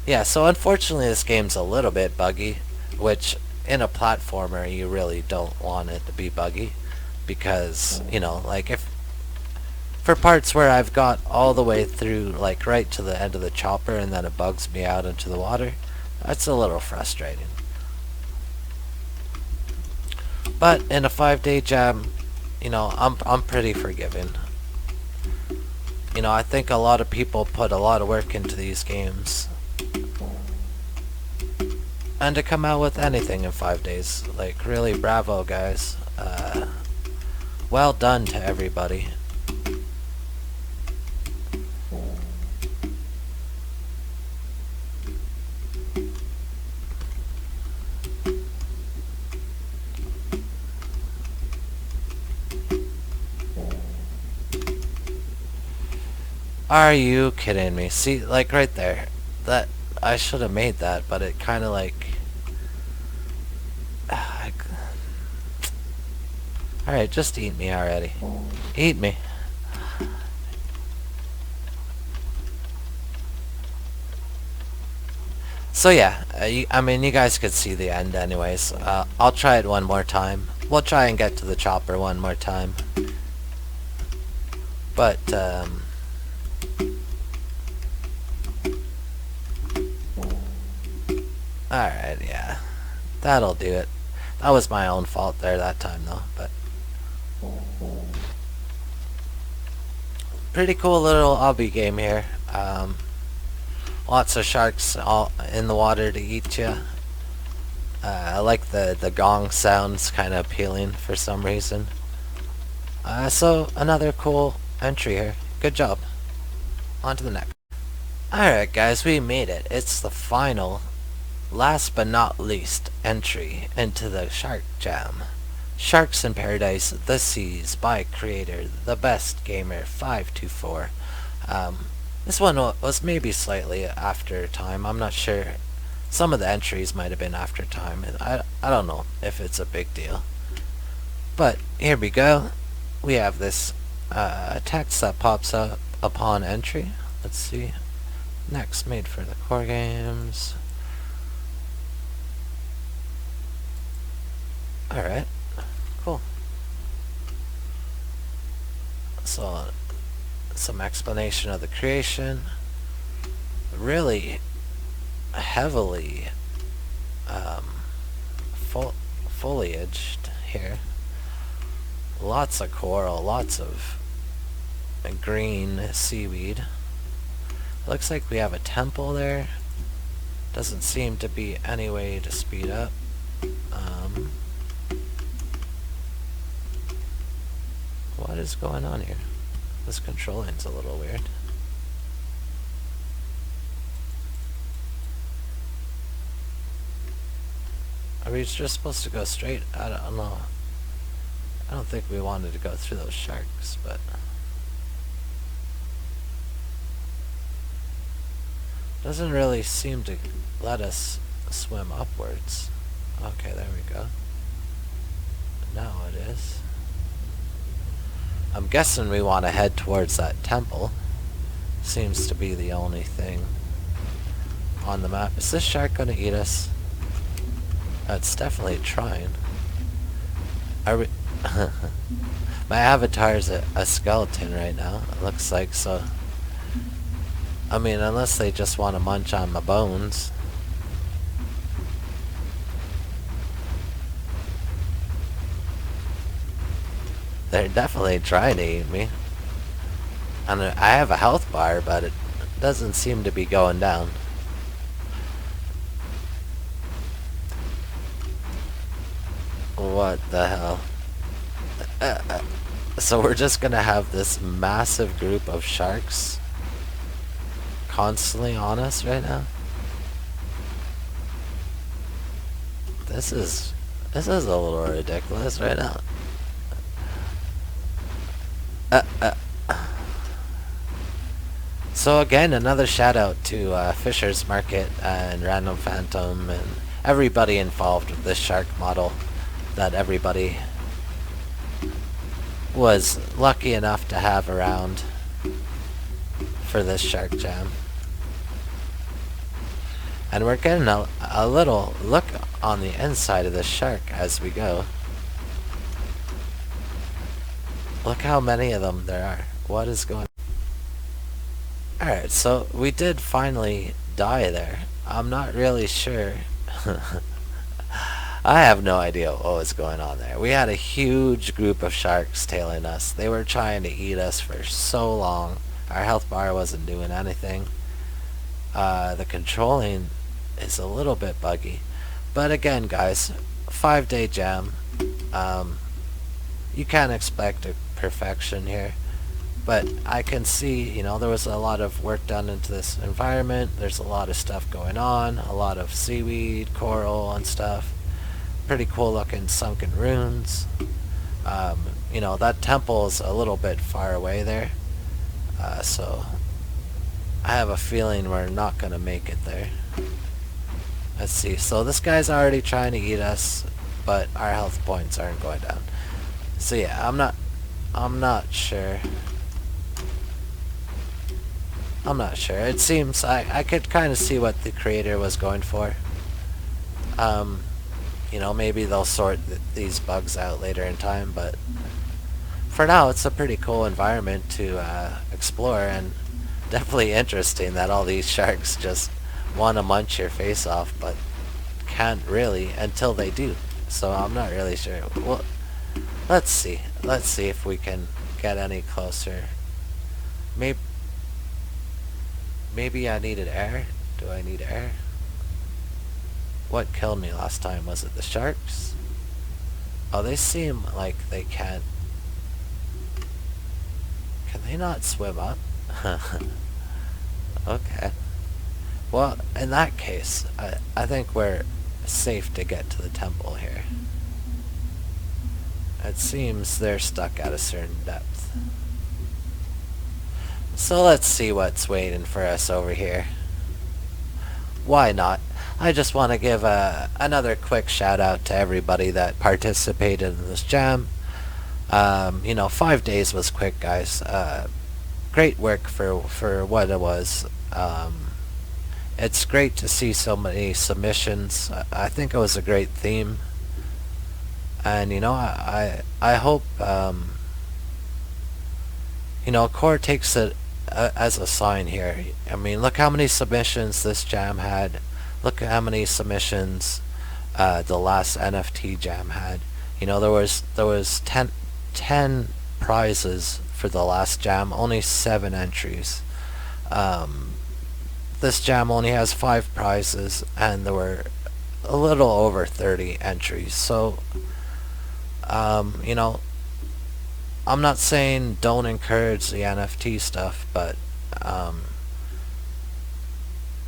Yeah, so unfortunately this game's a little bit buggy, which in a platformer you really don't want it to be buggy, because, you know, like if... For parts where I've got all the way through, like right to the end of the chopper, and then it bugs me out into the water, that's a little frustrating. But in a 5-day jam, you know, I'm pretty forgiving. You know, I think a lot of people put a lot of work into these games. And to come out with anything in 5 days, like, really bravo, guys. Well done to everybody. Are you kidding me? See, like right there. That I should have made that, but it kind of like... Alright, just eat me already. Eat me. So yeah, I mean, you guys could see the end anyways. I'll try it one more time. We'll try and get to the chopper one more time. But, alright, yeah. That'll do it. That was my own fault there that time though, but... Pretty cool little obby game here. Lots of sharks all in the water to eat you. I like the gong sounds, kind of appealing for some reason. So another cool entry here. Good job. On to the next. Alright guys, we made it. It's the final, last but not least, entry into the Shark Jam. Sharks in Paradise, The Seas, by creator, the best gamer 524. This one was maybe slightly after time. I'm not sure. Some of the entries might have been after time, and I don't know if it's a big deal. But here we go. We have this text that pops up upon entry. Let's see. Next, made for the core games. Alright, cool. So, some explanation of the creation. Really heavily foliaged here. Lots of coral, lots of green seaweed. Looks like we have a temple there. Doesn't seem to be any way to speed up. What is going on here? This controlling's a little weird. Are we just supposed to go straight? I don't know. I don't think we wanted to go through those sharks, but... doesn't really seem to let us swim upwards. Okay, there we go. Now it is. I'm guessing we want to head towards that temple. Seems to be the only thing on the map. Is this shark gonna eat us? It's definitely trying. Are we... My avatar's a skeleton right now, it looks like, so... I mean, unless they just want to munch on my bones. They're definitely trying to eat me. And I have a health bar, but it doesn't seem to be going down. What the hell? So we're just gonna have this massive group of sharks constantly on us right now? This is a little ridiculous right now. So again, another shout out to Fisher's Market and Random Phantom and everybody involved with this shark model that everybody was lucky enough to have around for this Shark Jam. And we're getting a little look on the inside of this shark as we go. Look how many of them there are. What is going on? Alright, so we did finally die there. I'm not really sure. I have no idea what was going on there. We had a huge group of sharks tailing us. They were trying to eat us for so long. Our health bar wasn't doing anything. The controlling is a little bit buggy. But again, guys, 5-day jam. You can't expect a perfection here. But I can see, you know, there was a lot of work done into this environment. There's a lot of stuff going on. A lot of seaweed, coral, and stuff. Pretty cool looking sunken ruins. You know, that temple's a little bit far away there. So I have a feeling we're not gonna make it there. Let's see. So this guy's already trying to eat us, but our health points aren't going down. So yeah, I'm not sure. I'm not sure. It seems I could kind of see what the creator was going for. You know, maybe they'll sort these bugs out later in time, but for now it's a pretty cool environment to explore, and definitely interesting that all these sharks just want to munch your face off, but can't really until they do. So I'm not really sure. Well, let's see. Let's see if we can get any closer. Maybe I needed air. Do I need air? What killed me last time? Was it the sharks? Oh, they seem like they can't... Can they not swim up? Okay. Well, in that case, I think we're safe to get to the temple here. It seems they're stuck at a certain depth. So let's see what's waiting for us over here. Why not? I just want to give another quick shout out to everybody that participated in this jam. 5 days was quick, guys. Great work for what it was. It's great to see so many submissions. I think it was a great theme, and I hope Core takes it as a sign here. I mean, look how many submissions this jam had. Look at how many submissions the last NFT jam had. There was 10 prizes for the last jam, only 7 entries. This jam only has 5 prizes, and there were a little over 30 entries. So, I'm not saying don't encourage the NFT stuff, but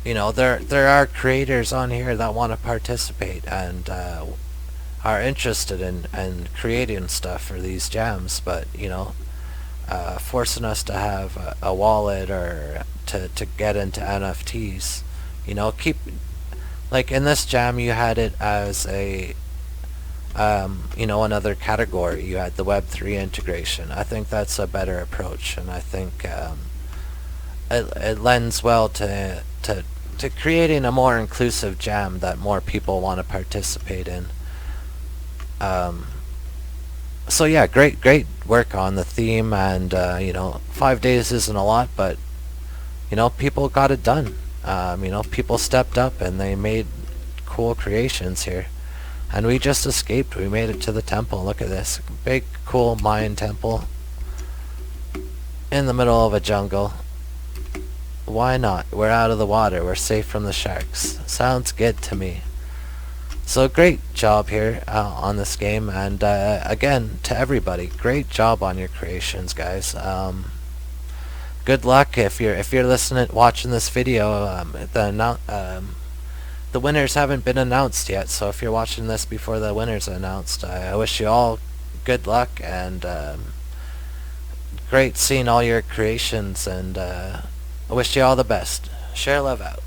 there are creators on here that want to participate and are interested in creating stuff for these jams, but forcing us to have a wallet or to get into NFTs, keep, like in this jam you had it as a another category. You had the Web3 integration. I think that's a better approach, and I think it lends well to creating a more inclusive jam that more people want to participate in. So yeah, great work on the theme, and 5 days isn't a lot, but people got it done. People stepped up and they made cool creations here. And we just escaped. We made it to the temple. Look at this. Big, cool Mayan temple in the middle of a jungle. Why not? We're out of the water. We're safe from the sharks. Sounds good to me. So great job here on this game. And again, to everybody, great job on your creations, guys. Good luck if you're watching this video. The winners haven't been announced yet, so if you're watching this before the winners are announced, I wish you all good luck, and great seeing all your creations, and I wish you all the best. Share love out.